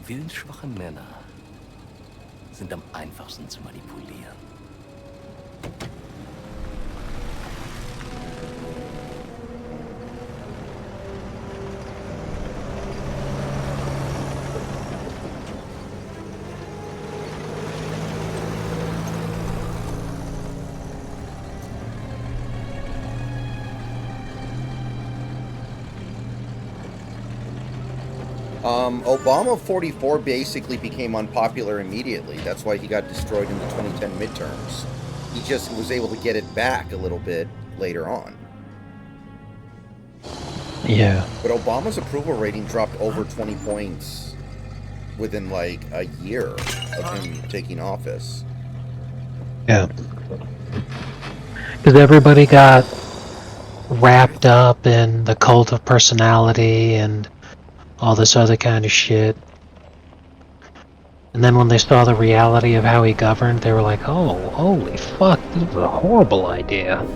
H: willensschwache Männer sind am einfachsten zu manipulieren.
A: Obama 44 basically became unpopular immediately. That's why he got destroyed in the 2010 midterms. He just was able to get it back a little bit later on.
B: Yeah.
A: But Obama's approval rating dropped over 20 points within like a year of him taking office.
B: Yeah. Because everybody got wrapped up in the cult of personality and all this other kind of shit. And then when they saw the reality of how he governed, they were like, oh, holy fuck, this is a horrible idea.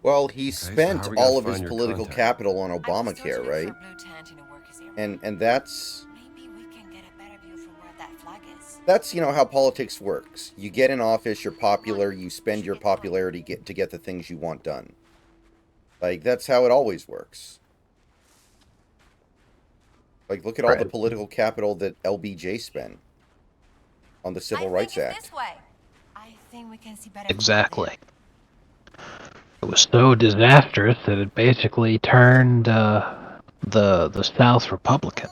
A: Well, he
C: so
A: spent
C: how are we gonna
A: all of his
C: find your
A: political
C: contact?
A: capital on Obamacare, right? And that's you know how politics works. You get in office, you're popular, you spend your popularity to get the things you want done. Like that's how it always works. Like look at all the political capital that LBJ spent on the Civil Rights Act.
D: I think we can see better.
B: Exactly. It was so disastrous that it basically turned the South Republican.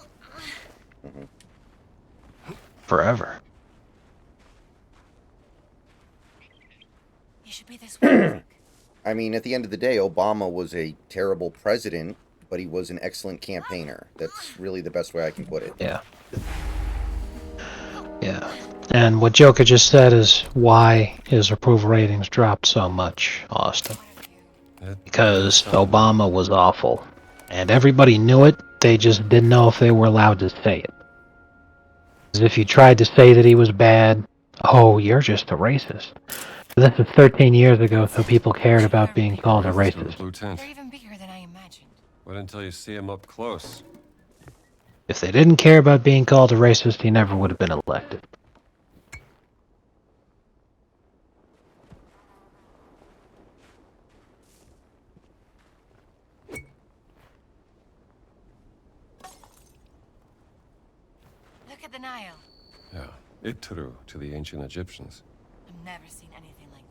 B: Forever.
D: You should be this way.
A: I mean, at the end of the day, Obama was a terrible president, but he was an excellent campaigner. That's really the best way I can put it.
B: Yeah. Yeah. And what Joker just said is why his approval ratings dropped so much, Austin. Because Obama was awful. And everybody knew it, they just didn't know if they were allowed to say it. Because if you tried to say that he was bad, oh, you're just a racist. This is 13 years ago, so people cared about being called a racist.
C: Blue tent.
D: They're even bigger than I imagined.
C: Wait until you see him up close.
B: If they didn't care about being called a racist, he never would have been elected.
D: Look at the Nile.
C: Yeah, Itru to the ancient Egyptians.
D: I've never seen anything like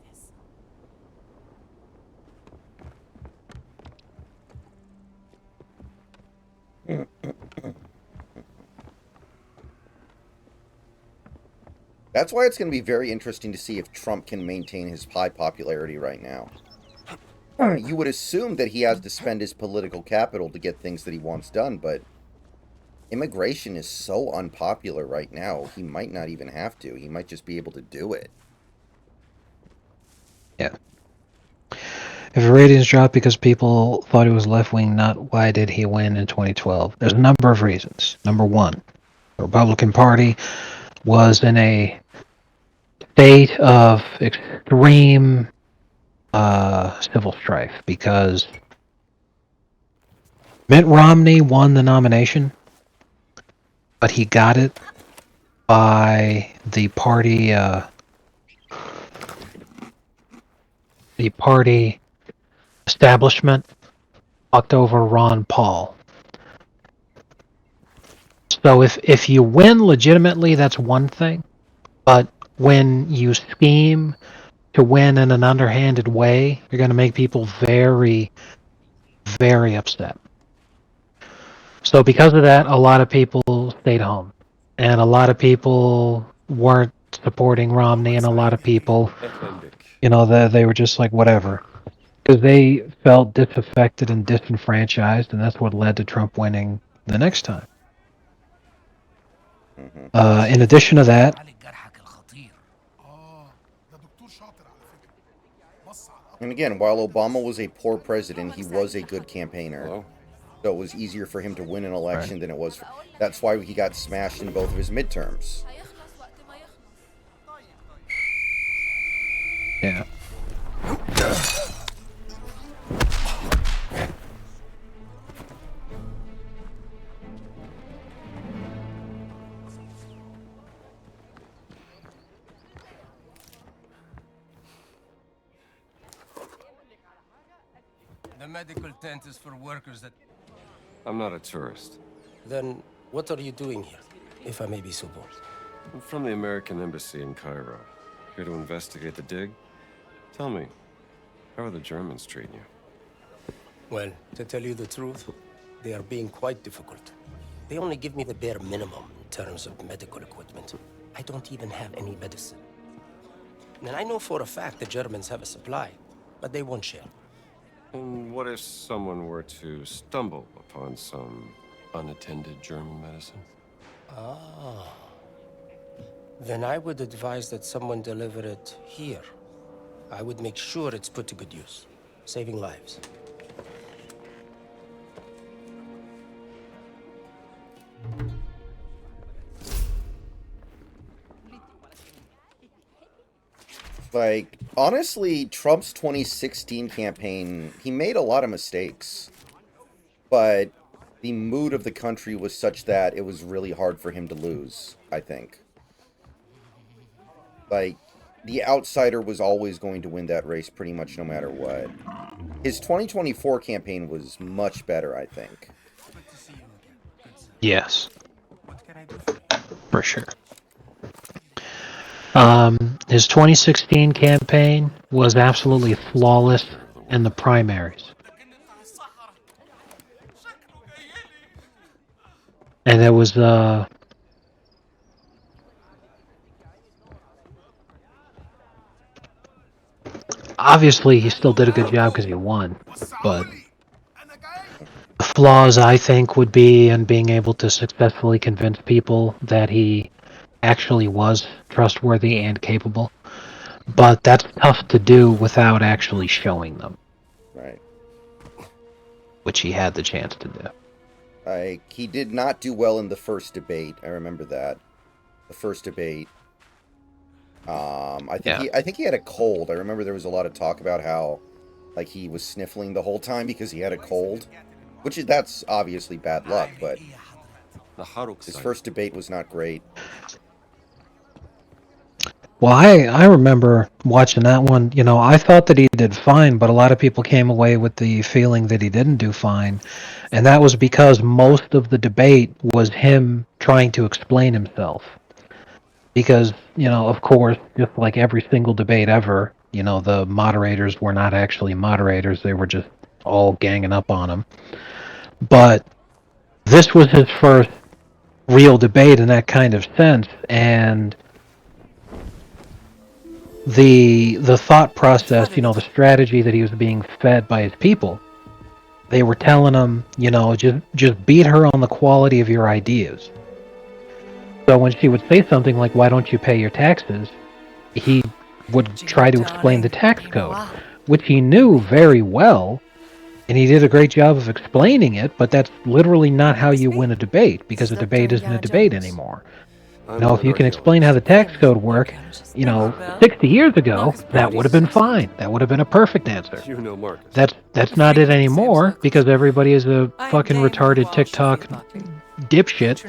D: this.
A: That's why it's going to be very interesting to see if Trump can maintain his high popularity right now. You would assume that he has to spend his political capital to get things that he wants done, but immigration is so unpopular right now, he might not even have to. He might just be able to do it.
B: Yeah. If the ratings dropped because people thought he was left-wing nut, why did he win in 2012? There's a number of reasons. Number one, the Republican Party was in a state of extreme civil strife because Mitt Romney won the nomination, but he got it by the party establishment fucked over Ron Paul. So if you win legitimately, that's one thing, but when you scheme to win in an underhanded way, you're going to make people very, very upset. So because of that, a lot of people stayed home. And a lot of people weren't supporting Romney, and a lot of people, you know, they were just like, whatever. Because they felt disaffected and disenfranchised, and that's what led to Trump winning the next time. In addition to that,
A: And again, while Obama was a poor president, he was a good campaigner.
C: Hello?
A: So it was easier for him to win an election than it was. That's why he got smashed in both of his midterms.
B: Yeah.
L: The medical tent is for workers that...
C: I'm not a tourist.
L: Then what are you doing here, if I may be so bold?
C: I'm from the American Embassy in Cairo. Here to investigate the dig. Tell me, how are the Germans treating you?
L: Well, to tell you the truth, they are being quite difficult. They only give me the bare minimum in terms of medical equipment. I don't even have any medicine. And I know for a fact the Germans have a supply, but they won't share.
C: And what if someone were to stumble upon some unattended German medicine?
L: Ah. Then I would advise that someone deliver it here. I would make sure it's put to good use, saving lives.
A: Like, honestly, Trump's 2016 campaign, he made a lot of mistakes. But the mood of the country was such that it was really hard for him to lose, I think. Like, the outsider was always going to win that race pretty much no matter what. His 2024 campaign was much better, I think.
B: Yes. For sure. His 2016 campaign was absolutely flawless in the primaries. And there was, obviously he still did a good job because he won, but the flaws, I think, would be in being able to successfully convince people that he actually was trustworthy and capable. But that's tough to do without actually showing them.
A: Right.
B: Which he had the chance to do.
A: Like, he did not do well in the first debate. I remember that. The first debate. I think he had a cold. I remember there was a lot of talk about how, like, he was sniffling the whole time because he had a cold. That's obviously bad luck, but his first debate was not great.
B: Well, I remember watching that one. You know, I thought that he did fine, but a lot of people came away with the feeling that he didn't do fine. And that was because most of the debate was him trying to explain himself. Because, you know, of course, just like every single debate ever, you know, the moderators were not actually moderators. They were just all ganging up on him. But this was his first real debate in that kind of sense. And the thought process, you know, the strategy that he was being fed by his people, they were telling him, you know, just beat her on the quality of your ideas. So when she would say something like, why don't you pay your taxes, he would try to explain the tax code, which he knew very well, and he did a great job of explaining it, but that's literally not how you win a debate, because a debate isn't a debate anymore. Now, if you can explain how the tax code worked, you know, 60 years ago, that would have been fine. That would have been a perfect answer.
C: You know Marcus.
B: That's not it anymore, because everybody is a fucking retarded TikTok dipshit.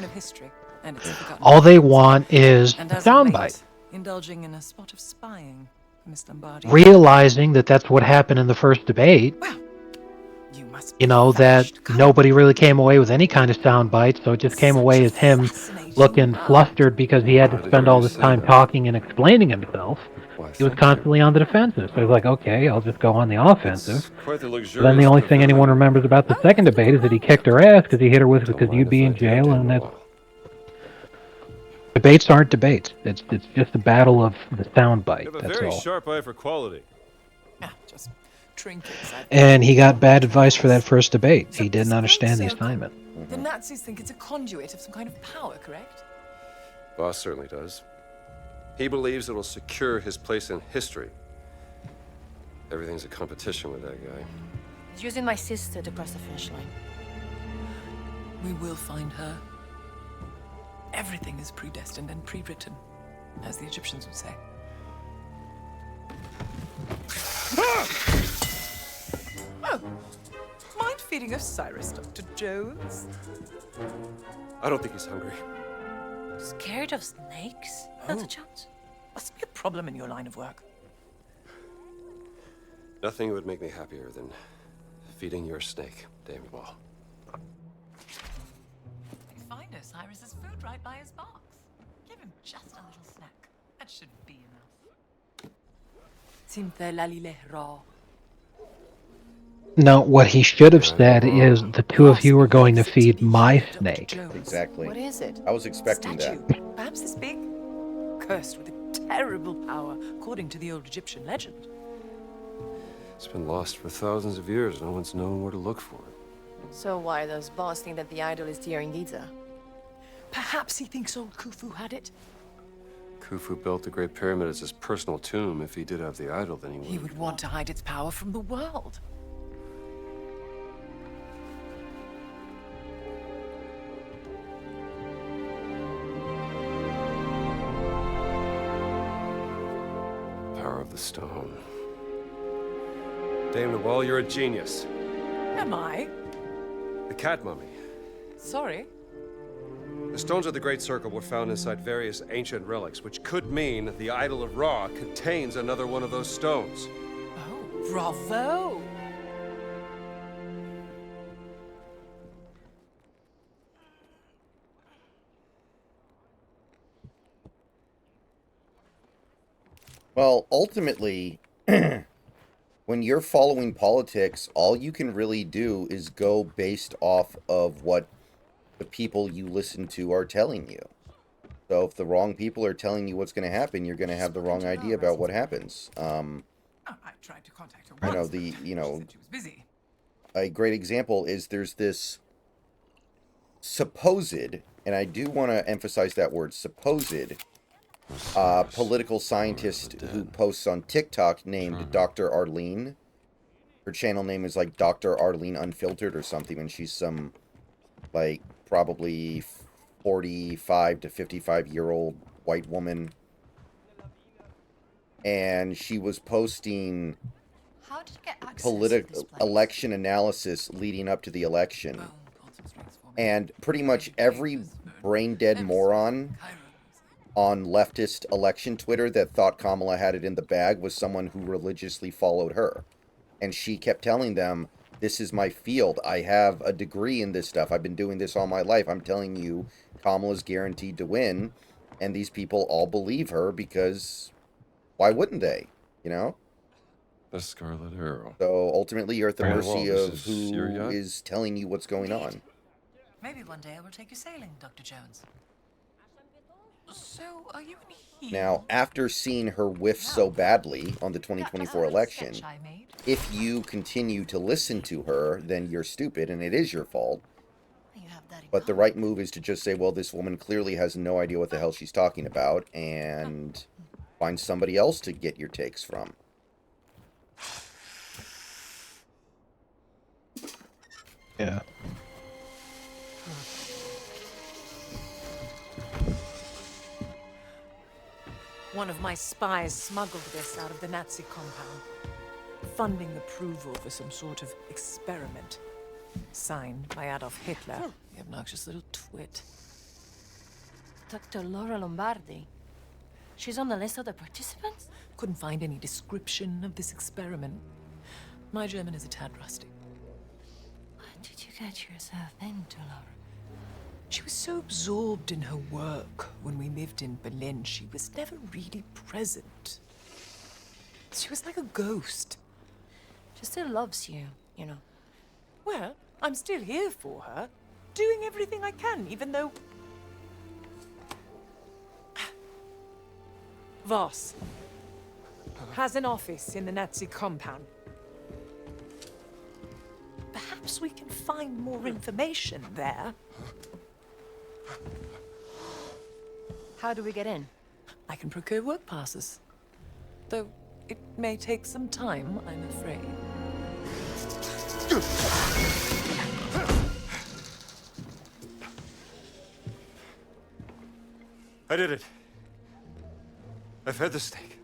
B: All they want is a soundbite.
M: Indulging in a spot of spying, Miss Lombardi.
B: Realizing that that's what happened in the first debate. You know, that nobody really came away with any kind of soundbite, so it just came away as him looking flustered because he had to spend all this time talking and explaining himself. He was constantly on the defensive. So he was like, okay, I'll just go on the offensive. But then the only thing anyone remembers about the second debate is that he kicked her ass because he hit her with because you'd be in jail, and that debates aren't debates. It's just a battle of the soundbite.
C: You have a
B: That's
C: very
B: all.
C: sharp eye for quality.
M: Just trinkets.
B: And he got bad advice for that first debate. He didn't understand the assignment.
M: The Nazis think it's a conduit of some kind of power, correct?
C: Boss certainly does. He believes it'll secure his place in history. Everything's a competition with that guy.
F: He's using my sister to cross the finish line.
M: We will find her. Everything is predestined and pre-written, as the Egyptians would say. Oh, mind feeding Osiris, Dr. Jones?
C: I don't think he's hungry.
F: Scared of snakes, Dr. Jones?
M: Must be a problem in your line of work.
C: Nothing would make me happier than feeding your snake, Dame Wall.
M: You find Osiris's food right by his box. Give him just a little snack. That should be enough. Simte lalile raw.
B: No, what he should have said is the two of you are going to feed my snake.
A: Exactly.
F: What is it?
A: I was expecting
M: Statue.
A: that.
M: Perhaps this big? Cursed with a terrible power, according to the old Egyptian legend.
C: It's been lost for thousands of years. No one's known where to look for it.
F: So why does Boss think that the idol is here in Giza?
M: Perhaps he thinks old Khufu had it.
C: Khufu built the Great Pyramid as his personal tomb. If he did have the idol, then
M: He would want to hide its power from the world.
C: Power of the stone. Dame Nawal, you're a genius.
M: Am I?
C: The cat mummy.
M: Sorry.
C: The stones of the Great Circle were found inside various ancient relics, which could mean the Idol of Ra contains another one of those stones.
M: Oh, bravo!
A: Well, ultimately, when you're following politics, all you can really do is go based off of what the people you listen to are telling you. So if the wrong people are telling you what's going to happen, you're going to have the wrong idea about what happens.
M: I tried to contact her once.
A: You know,
M: She was busy.
A: a great example is there's this supposed, and I do want to emphasize that word, supposed, political scientist who posts on TikTok named Dr. Arlene. Her channel name is like Dr. Arlene Unfiltered or something, and she's some, like, probably 45 to 55-year-old white woman. And she was posting
D: How did you get access to
A: political
D: this place?
A: election analysis leading up to the election. And pretty much every brain-dead moron on leftist election Twitter that thought Kamala had it in the bag was someone who religiously followed her. And she kept telling them, this is my field. I have a degree in this stuff. I've been doing this all my life. I'm telling you, Kamala's guaranteed to win. And these people all believe her because why wouldn't they? You know?
C: The Scarlet Arrow.
A: So ultimately you're at the
C: Well,
A: mercy
C: this
A: of
C: is your
A: who
C: yacht?
A: is telling you what's going on.
M: Maybe one day I will take you sailing, Dr. Jones. So, are you in here?
A: Now, after seeing her whiff so badly on the 2024 election, if you continue to listen to her, then you're stupid and it is your fault. But the right move is to just say, well, this woman clearly has no idea what the hell she's talking about, and find somebody else to get your takes from.
B: Yeah.
M: One of my spies smuggled this out of the Nazi compound, funding approval for some sort of experiment. Signed by Adolf Hitler, the obnoxious little twit.
F: Dr. Laura Lombardi. She's on the list of the participants?
M: Couldn't find any description of this experiment. My German is a tad rusty.
F: What did you get yourself into, Laura?
M: She was so absorbed in her work when we lived in Berlin, she was never really present. She was like a ghost.
F: She still loves you, you know.
M: Well, I'm still here for her, doing everything I can, even though... Voss has an office in the Nazi compound. Perhaps we can find more information there.
F: How do we get in?
M: I can procure work passes. Though, It may take some time, I'm afraid.
C: I did it. I've had the steak.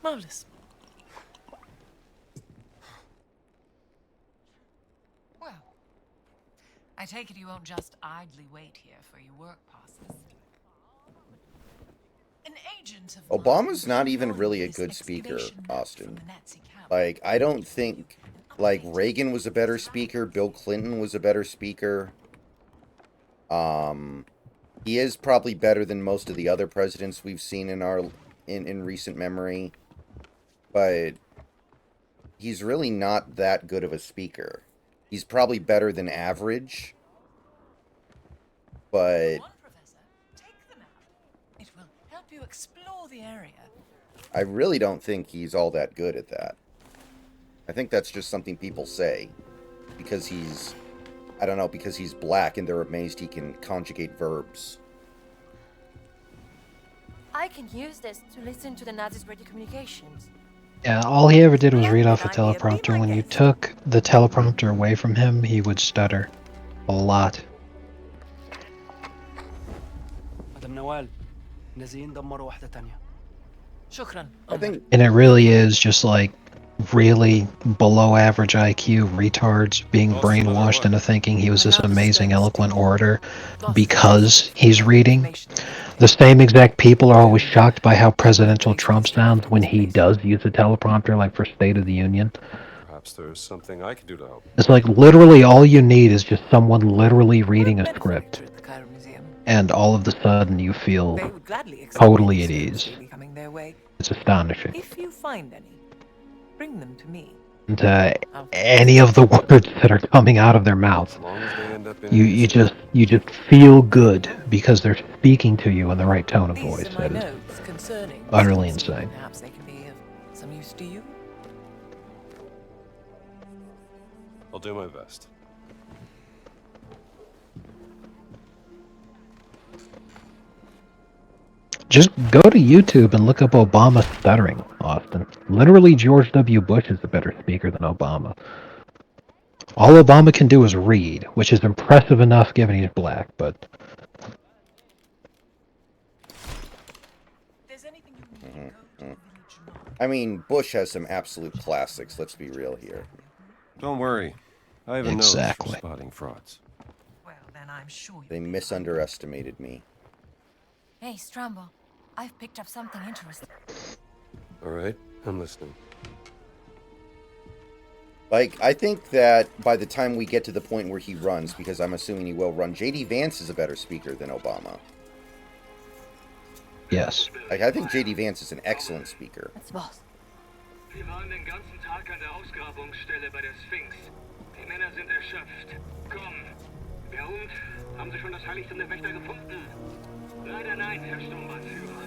M: Marvelous.
D: Well, I take it you won't just idly wait here for your work passes. An agent of
A: Obama's not even really a good speaker, Austin. Like, I don't think, like, Reagan was a better speaker, Bill Clinton was a better speaker. He is probably better than most of the other presidents we've seen in recent memory. But he's really not that good of a speaker. He's probably better than average. But
M: It will help you explore the area.
A: I really don't think he's all that good at that. I think that's just something people say. Because he's, I don't know, because he's black and they're amazed he can conjugate verbs.
F: I can use this to listen to the Nazis' radio communications.
B: Yeah, all he ever did was read off a teleprompter. When you took the teleprompter away from him, he would stutter. A lot.
N: مدام نوال نازلين دمروا واحدة تانية.
M: شكرا.
A: I think
B: And it really is just like really below average IQ retards being brainwashed into thinking he was this amazing eloquent orator because he's reading. The same exact people are always shocked by how presidential Trump sounds when he does use a teleprompter, like for State of the Union.
C: Perhaps there's something I can do to help.
B: It's like literally all you need is just someone literally reading a script, and all of a sudden you feel totally at ease. It's astonishing.
M: If you find any, bring them to me.
B: And any of the words that are coming out of their mouth, you just feel good because they're speaking to you in the right tone of voice.
M: These are my
B: That is
M: notes concerning
B: utterly
M: these.
B: insane.
M: Perhaps they can be of some use to you.
C: I'll do my best.
B: Just go to YouTube and look up Obama stuttering, Austin. Literally, George W. Bush is a better speaker than Obama. All Obama can do is read, which is impressive enough given he's black, but...
A: I mean, Bush has some absolute classics, let's be real here.
C: Don't worry. I have a
B: Exactly.
C: nose for spotting frauds.
D: Well, then I'm sure
A: They misunderestimated me.
D: Hey, Strambo, I've picked up something interesting.
C: All right, I'm listening.
A: Like, I think that by the time we get to the point where he runs, because I'm assuming he will run, J.D. Vance is a better speaker than Obama.
B: Yes.
A: Like, I think J.D. Vance is an excellent speaker.
D: That's boss.
O: Wir waren den ganzen Tag an der Ausgrabungsstelle bei der Sphinx. Die Männer sind erschöpft. Komm. Der Hund? Haben Sie schon das Heiligtum der Wächter gefunden? Leider nein, Herr Sturmbannführer.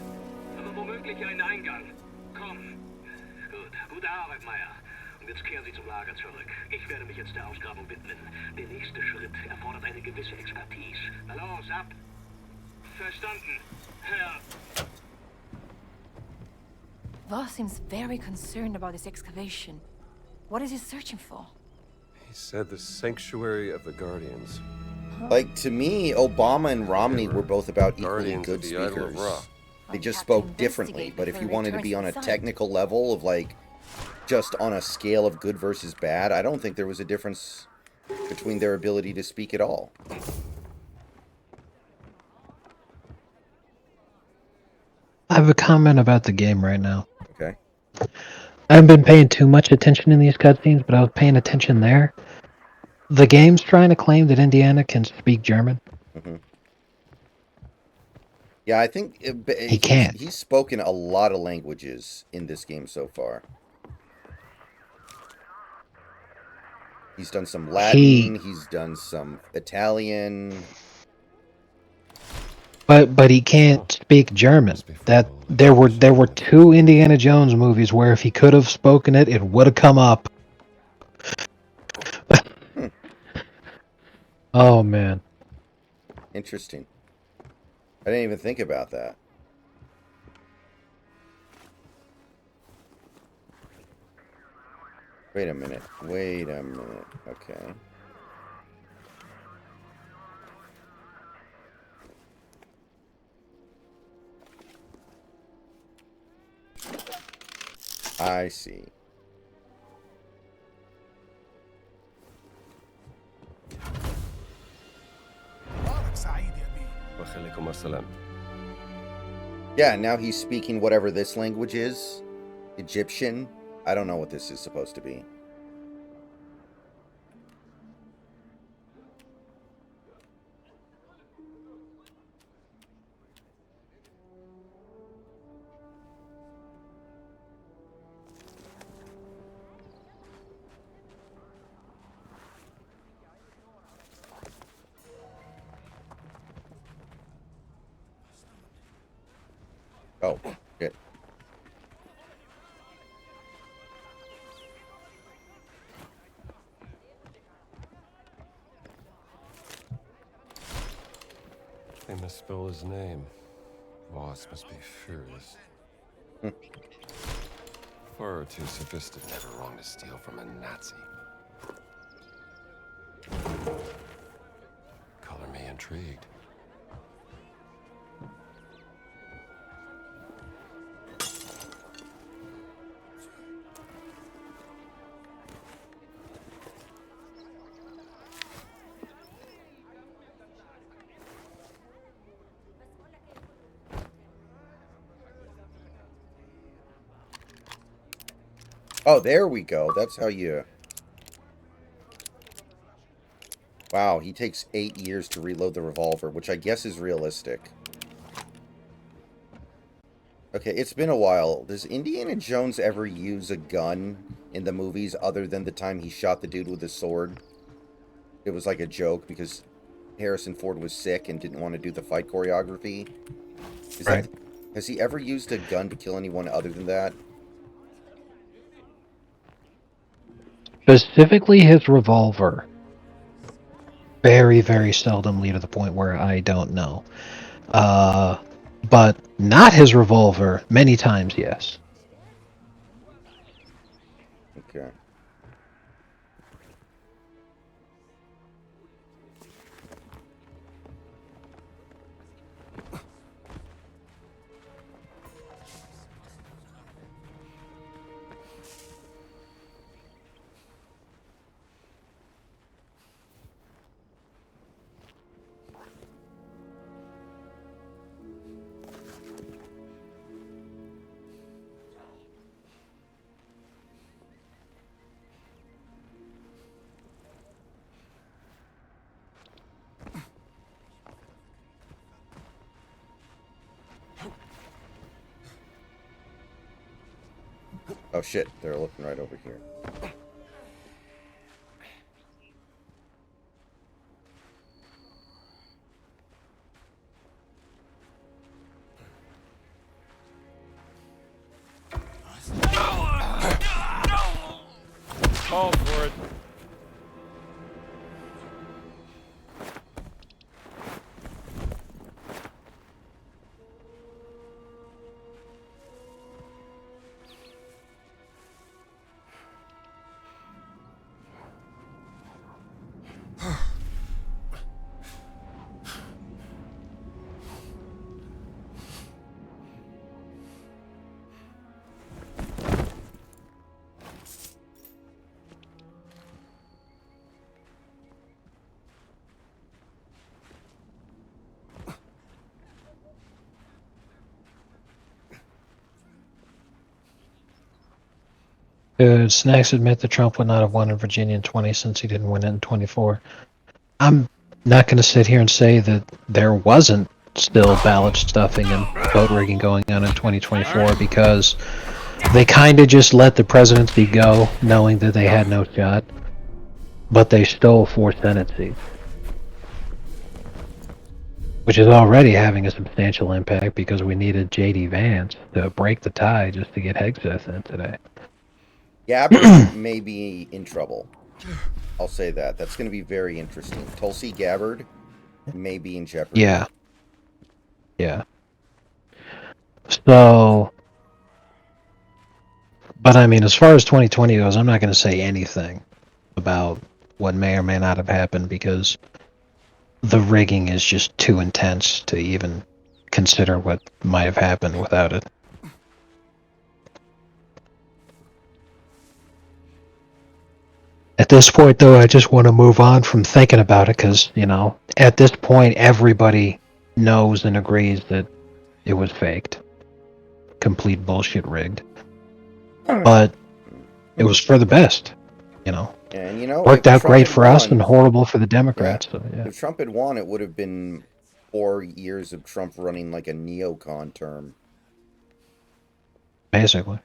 O: Aber womöglich einen Eingang. Komm. Gut. Gute Arbeit, Meier. Und jetzt kehren Sie zum Lager zurück. Ich werde mich jetzt der Ausgrabung widmen. Der nächste Schritt erfordert eine gewisse Expertise. Na los, ab. Verstanden, Herr.
F: Voss seems very concerned about this excavation. What is he searching for?
C: He said the sanctuary of the Guardians.
A: Like, to me, Obama and Romney were both about equally
C: Guardians
A: good
C: of the Idol of
A: speakers.
C: Ra.
A: They just spoke differently, but if you wanted to be on a technical level of, like, just on a scale of good versus bad, I don't think there was a difference between their ability to speak at all.
B: I have a comment about the game right now.
A: Okay.
B: I haven't been paying too much attention in these cutscenes, but I was paying attention there. The game's trying to claim that Indiana can speak German.
A: Mm-hmm. Yeah, I think
B: He can't.
A: He's spoken a lot of languages in this game so far. He's done some Latin, he's done some Italian.
B: But he can't speak German. That there were two Indiana Jones movies where if he could have spoken it, it would have come up. Oh man.
A: Interesting. I didn't even think about that. Wait a minute. Wait a minute. Okay. I see. Yeah, now he's speaking whatever this language is. Egyptian. I don't know what this is supposed to be. Oh, shit.
C: They misspell his name. Voss must be furious. Far too sophisticated. Never wrong to steal from a Nazi. Color me intrigued.
A: Oh, there we go. That's how you... Wow, he takes 8 years to reload the revolver, which I guess is realistic. Okay, it's been a while. Does Indiana Jones ever use a gun in the movies other than the time he shot the dude with his sword? It was like a joke because Harrison Ford was sick and didn't want to do the fight choreography.
B: Right.
A: Has he ever used a gun to kill anyone other than that?
B: Specifically his revolver. Very, very seldomly, to the point where I don't know. But not his revolver. Many times, yes.
A: Okay. Oh shit, they're looking right over here.
C: Call for it.
B: Could Snacks admit that Trump would not have won in Virginia in 20 since he didn't win it in 24? I'm not going to sit here and say that there wasn't still ballot stuffing and vote rigging going on in 2024 because they kind of just let the presidency go knowing that they had no shot, but they stole 4 Senate seats, which is already having a substantial impact because we needed J.D. Vance to break the tie just to get Hegseth in today.
A: Gabbard may be in trouble. I'll say that. That's going to be very interesting. Tulsi Gabbard may be in jeopardy.
B: Yeah. Yeah. So But I mean, as far as 2020 goes, I'm not going to say anything about what may or may not have happened because the rigging is just too intense to even consider what might have happened without it. At this point, though, I just want to move on from thinking about it because, you know, at this point, everybody knows and agrees that it was faked. Complete bullshit rigged. But it was for the best, you know.
A: And you know,
B: worked
A: if
B: out
A: Trump
B: great
A: had
B: for us
A: won-
B: and horrible for the Democrats. So, yeah.
A: If Trump had won, it would have been 4 years of Trump running like a neocon term.
B: Basically.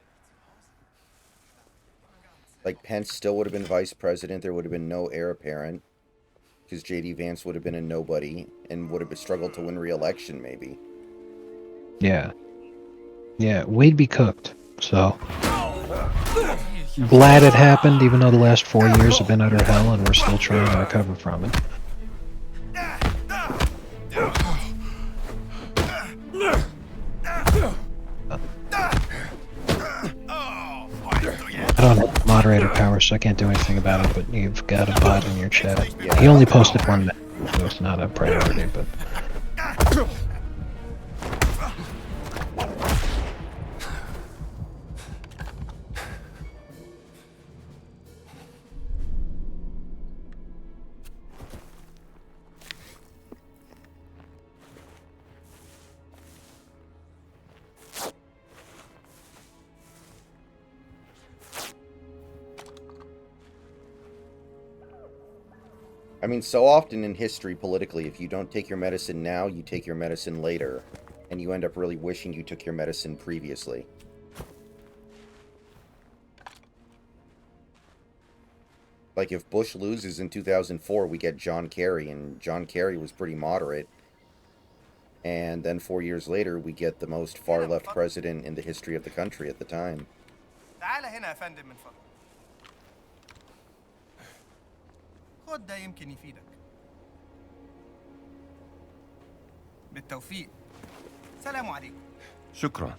A: Like, Pence still would have been vice president. There would have been no heir apparent. Because J.D. Vance would have been a nobody and would have struggled to win re-election, maybe.
B: Yeah. Yeah, we'd be cooked. So, glad it happened, even though the last 4 years have been utter hell and we're still trying to recover from it. I don't have moderator power, so I can't do anything about it, but you've got a bot in your chat. He only posted 1 minute, so it's not a priority, but...
A: I mean, so often in history, politically, if you don't take your medicine now, you take your medicine later. And you end up really wishing you took your medicine previously. Like, if Bush loses in 2004, we get John Kerry, and John Kerry was pretty moderate. And then 4 years later, we get the most far-left president in the history of the country at the time.
K: تعال هنا يا فندم من فضلك. خد ده يمكن يفيدك. بالتوفيق. سلام عليكم.
C: شكرا.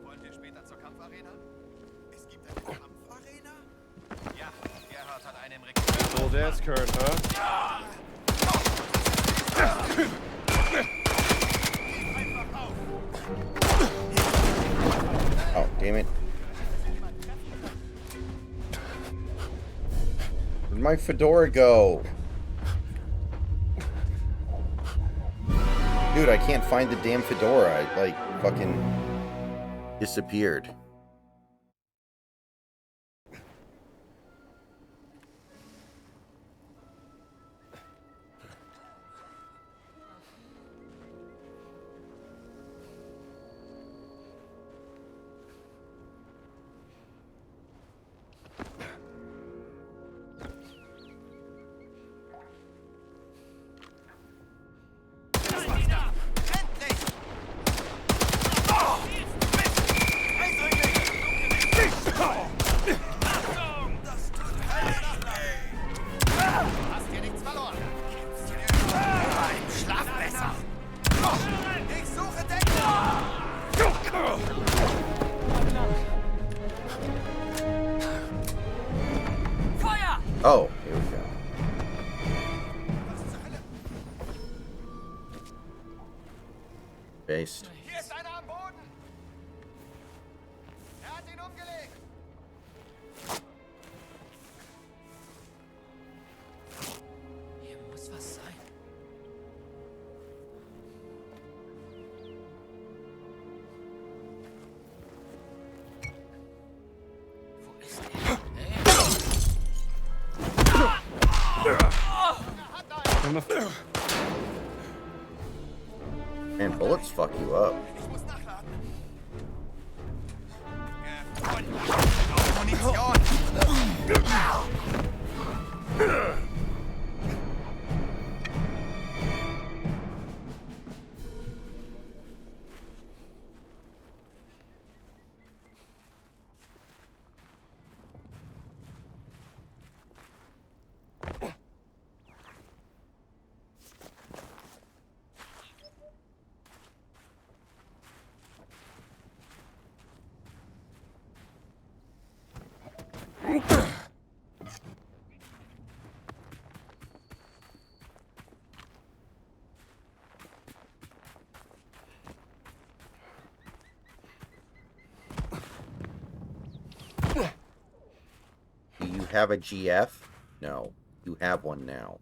K: Wollt ihr später zur Kampfarena? Es gibt eine Kampfarena? Ja, Gerhard hat eine im Regal.
C: Full dance card, huh?
A: Oh, damn it. Where'd my fedora go? Dude, I can't find the damn fedora. I, like, fucking disappeared.
K: Hast dir nichts verloren. Ein Schlafmesser. Ich suche Deckung. Feuer!
A: Oh, here we go. Based.
K: Hier ist einer am Boden. Hat ihn umgelegt.
H: Hier muss was sein. Wo ist der?
A: Man, bullets fuck you up. Do you have a GF? No. You have one now.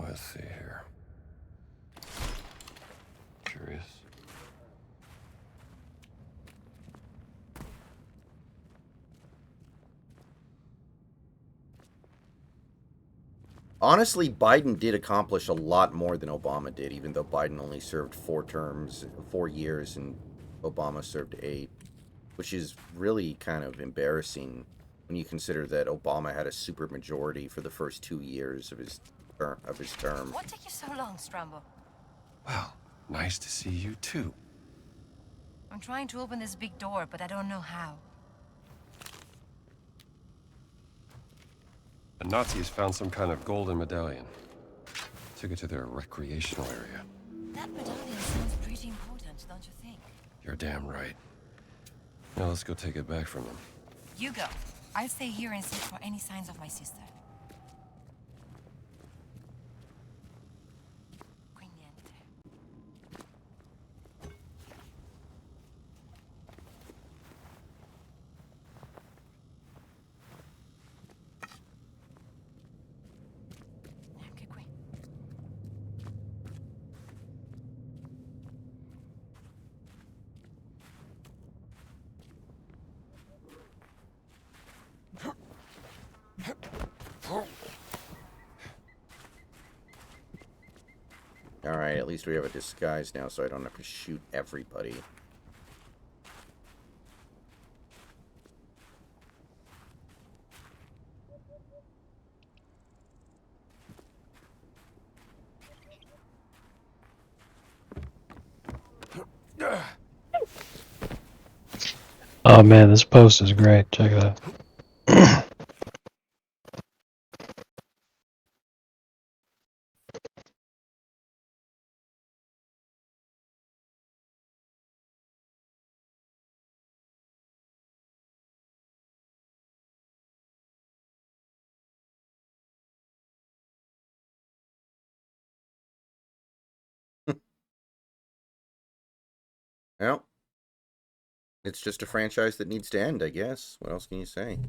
C: Let's see here. Curious.
A: Honestly, Biden did accomplish a lot more than Obama did, even though Biden only served 4 years, and Obama served 8, which is really kind of embarrassing when you consider that Obama had a supermajority for the first 2 years of his term.
D: What took you so long, Strambo?
C: Well, nice to see you too.
D: I'm trying to open this big door, but I don't know how.
C: The Nazis found some kind of golden medallion. Took it to their recreational area.
D: That medallion sounds pretty important, don't you think?
C: You're damn right. Now let's go take it back from them.
D: You go. I'll stay here and search for any signs of my sister.
A: Alright, at least we have a disguise now, so I don't have to shoot everybody.
B: Oh man, this post is great. Check it out.
A: Well, it's just a franchise that needs to end, I guess. What else can you say?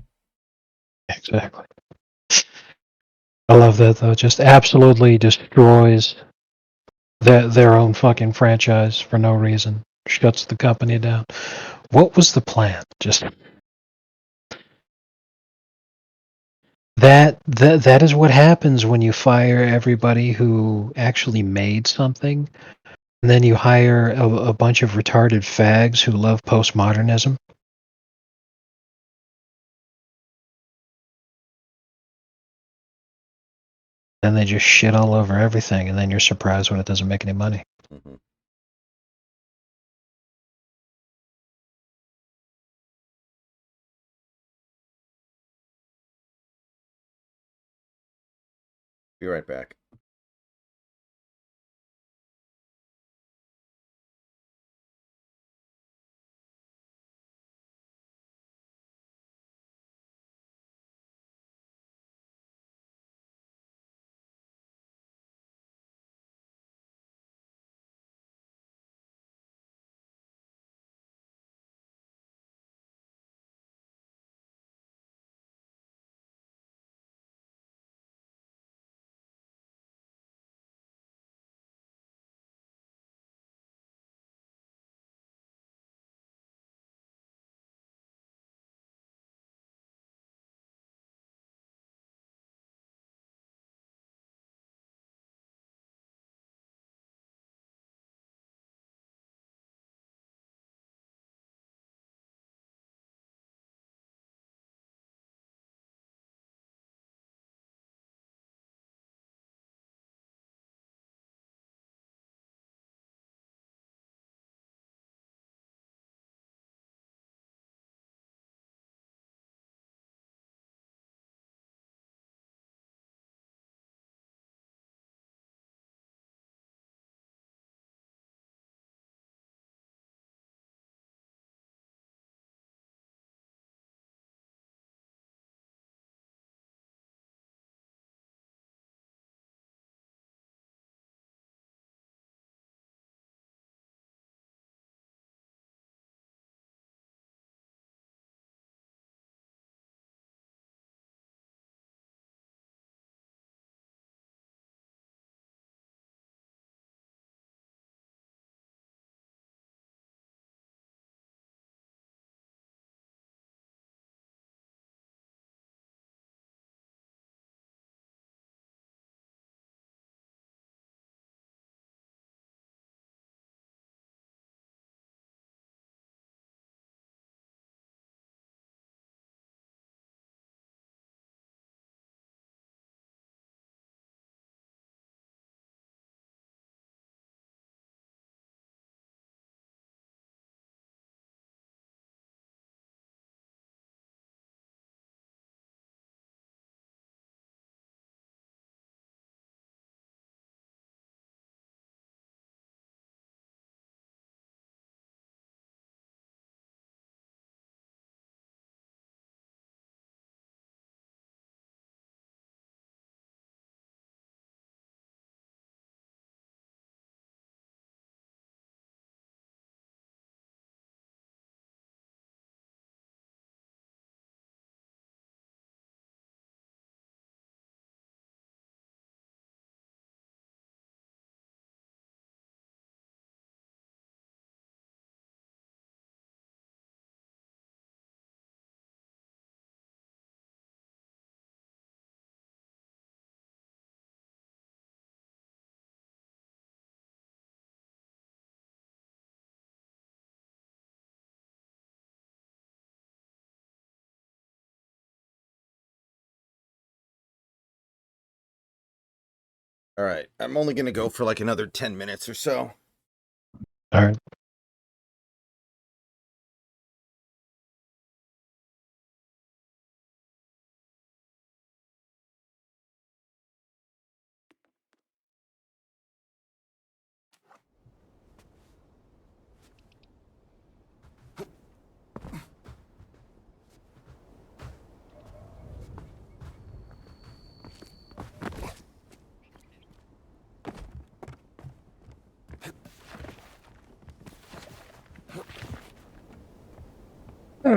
B: Exactly. I love that though. Just absolutely destroys their own fucking franchise for no reason. Shuts the company down. What was the plan? Just that is what happens when you fire everybody who actually made something, and then you hire a bunch of retarded fags who love postmodernism. Then they just shit all over everything, and then you're surprised when it doesn't make any money.
A: Mm-hmm. Be right back. All right, I'm only gonna go for like another 10 minutes or so.
B: All right.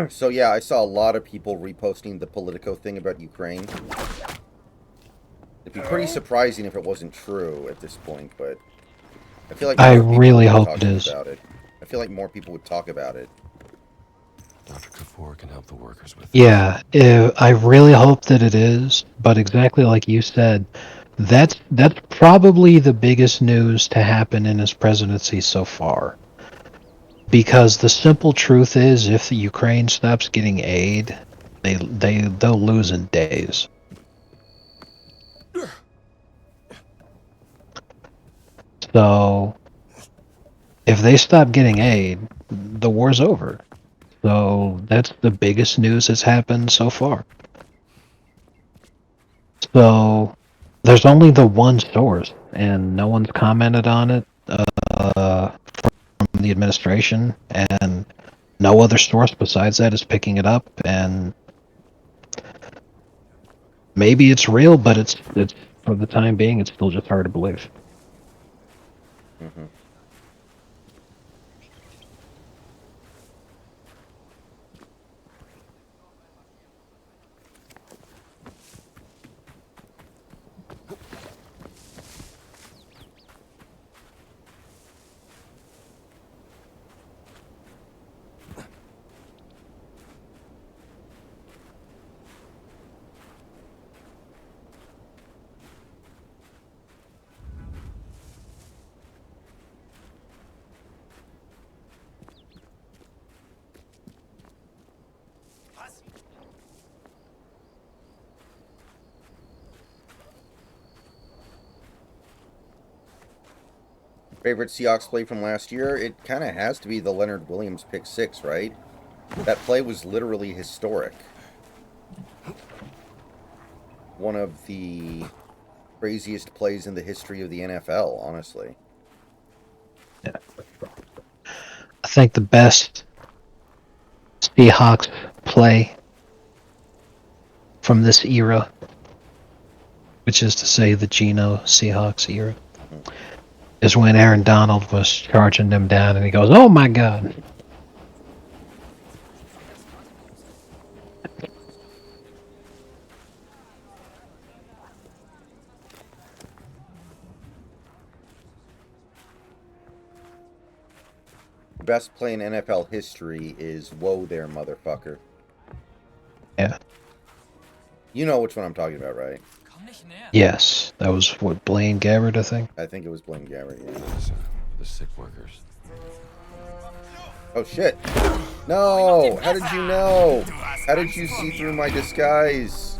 A: So yeah, I saw a lot of people reposting the Politico thing about Ukraine. It'd be pretty surprising if it wasn't true at this point, but I feel like
B: I
A: more people
B: really
A: would
B: hope
A: talk
B: it is.
A: about it. I feel like more people would talk about it.
C: Dr. Kafour can help the workers with
B: Yeah, I really hope that it is, but exactly like you said, that's probably the biggest news to happen in his presidency so far. Because the simple truth is, if the Ukraine stops getting aid, they'll lose in days. So, if they stop getting aid, the war's over. So that's the biggest news that's happened so far. So there's only the one source, and no one's commented on it from the administration, and no other source besides that is picking it up. And maybe it's real, but it's for the time being, it's still just hard to believe.
A: Mm-hmm. Favorite Seahawks play from last year? It kind of has to be the Leonard Williams pick six, right? That play was literally historic. One of the craziest plays in the history of the NFL, honestly.
B: Yeah. I think the best Seahawks play from this era, which is to say the Geno Seahawks era, is when Aaron Donald was charging them down and he goes, "Oh my God."
A: The best play in NFL history is "Whoa there, motherfucker."
B: Yeah.
A: You know which one I'm talking about, right?
B: Yes, that was what, Blaine Gabbert, I think.
A: I think it was Blaine Gabbert, yeah.
C: the sick workers.
A: Oh shit! No! How did you know? How did you see through my disguise?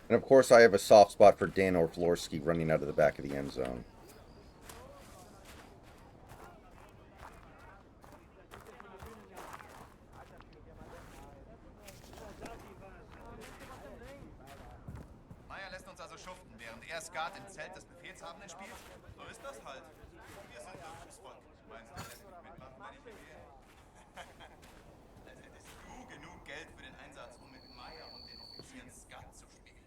A: And of course, I have a soft spot for Dan Orflorski running out of the back of the end zone.
I: Meyer lässt uns also schuften, während er Skat im Zelt des Befehlshabenden spielt? So ist das halt. Wir sind Berufsvolk. Meinst du, lässt mich mitmachen, wenn ich hier gehe? Als hättest du genug Geld für den Einsatz, um mit Meyer und den Offizieren Skat zu spielen.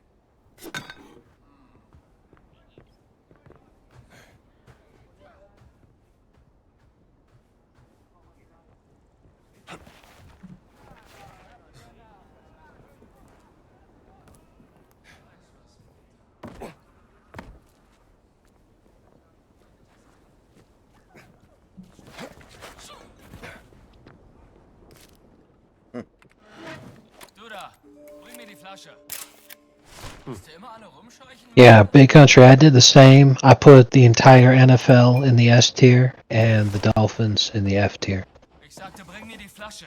B: Yeah, Big Country, I did the same. I put the entire NFL in the S tier and the Dolphins in the F tier.
E: Ich sagte, bring mir die Flasche.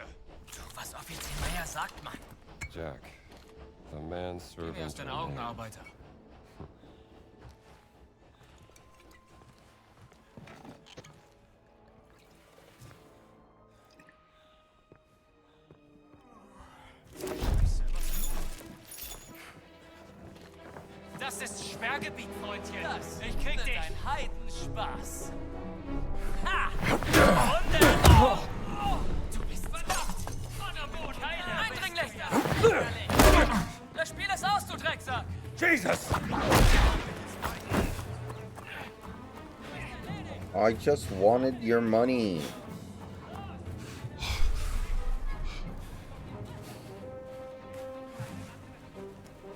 E: Du, was Offizier Meyer sagt, Mann.
C: Jack, the manservant.
E: Er ist ein Augenarbeiter. Das ist Sperrgebiet, Freundchen. Ich krieg dich. Ein Heidenspaß. Ha! Du bist verdammt. Donnerboot, Eindringlich. Das Spiel ist aus, du Drecksack.
G: Jesus!
A: I just wanted your money.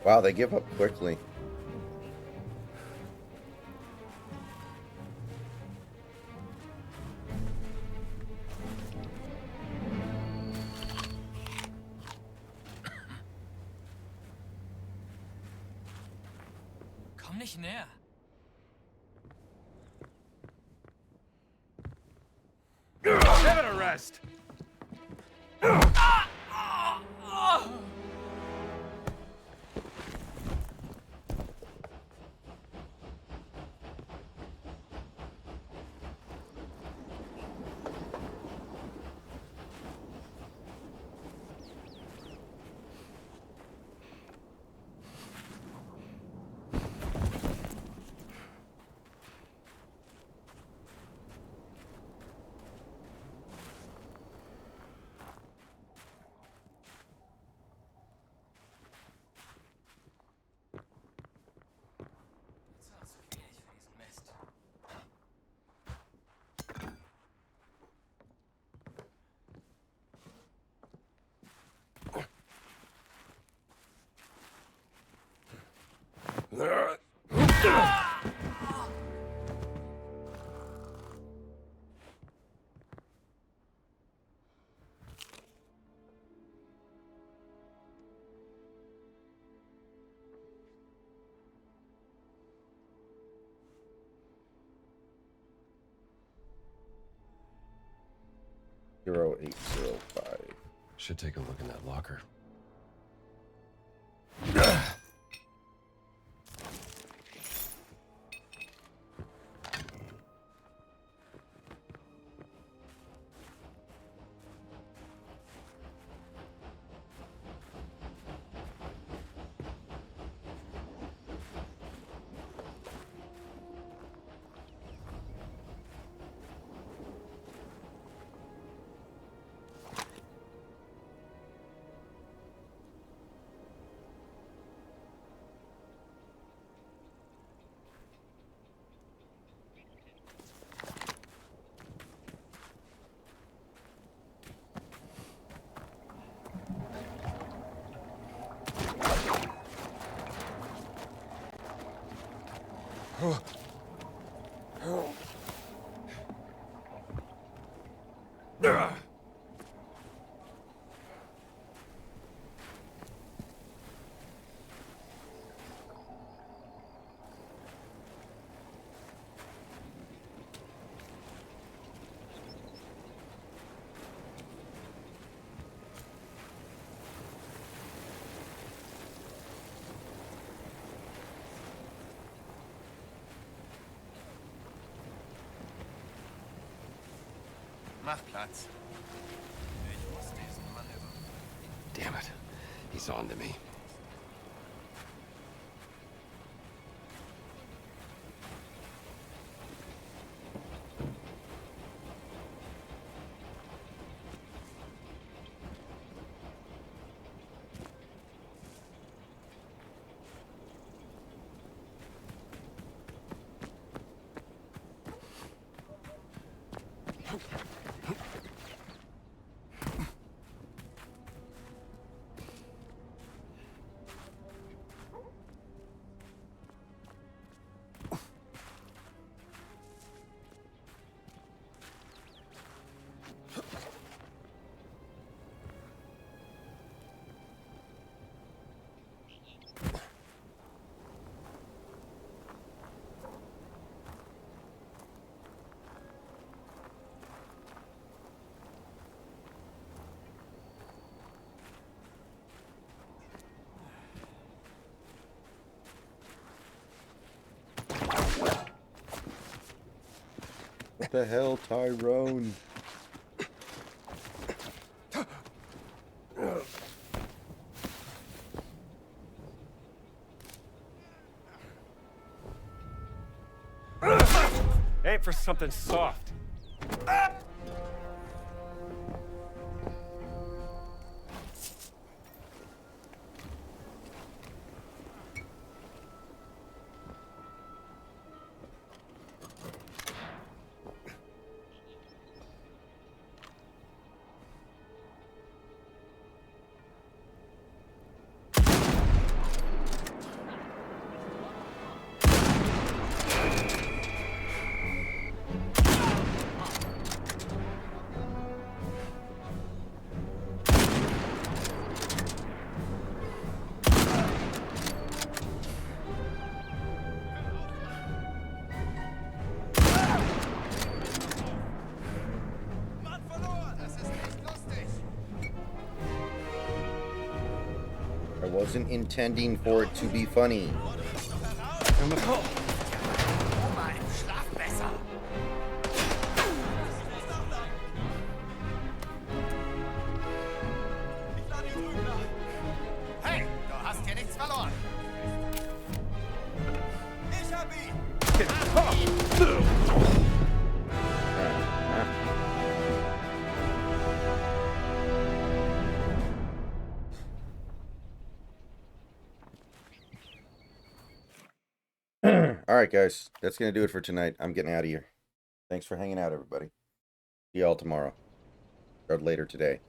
A: Wow, they give up quickly.
E: Komm nicht näher.
G: Give it a rest!
A: Zero 0805.
C: Should take a look in that locker.
I: Mach Platz. Ich muss diesen Mann
C: Damn it. He's on to me.
A: What the hell, Tyrone?
P: Aim for something soft.
A: I wasn't intending for it to be funny.
I: Hey, du hast hier nichts verloren. Ich hab ihn.
A: All right, guys. That's going to do it for tonight. I'm getting out of here. Thanks for hanging out, everybody. See y'all tomorrow. Or later today.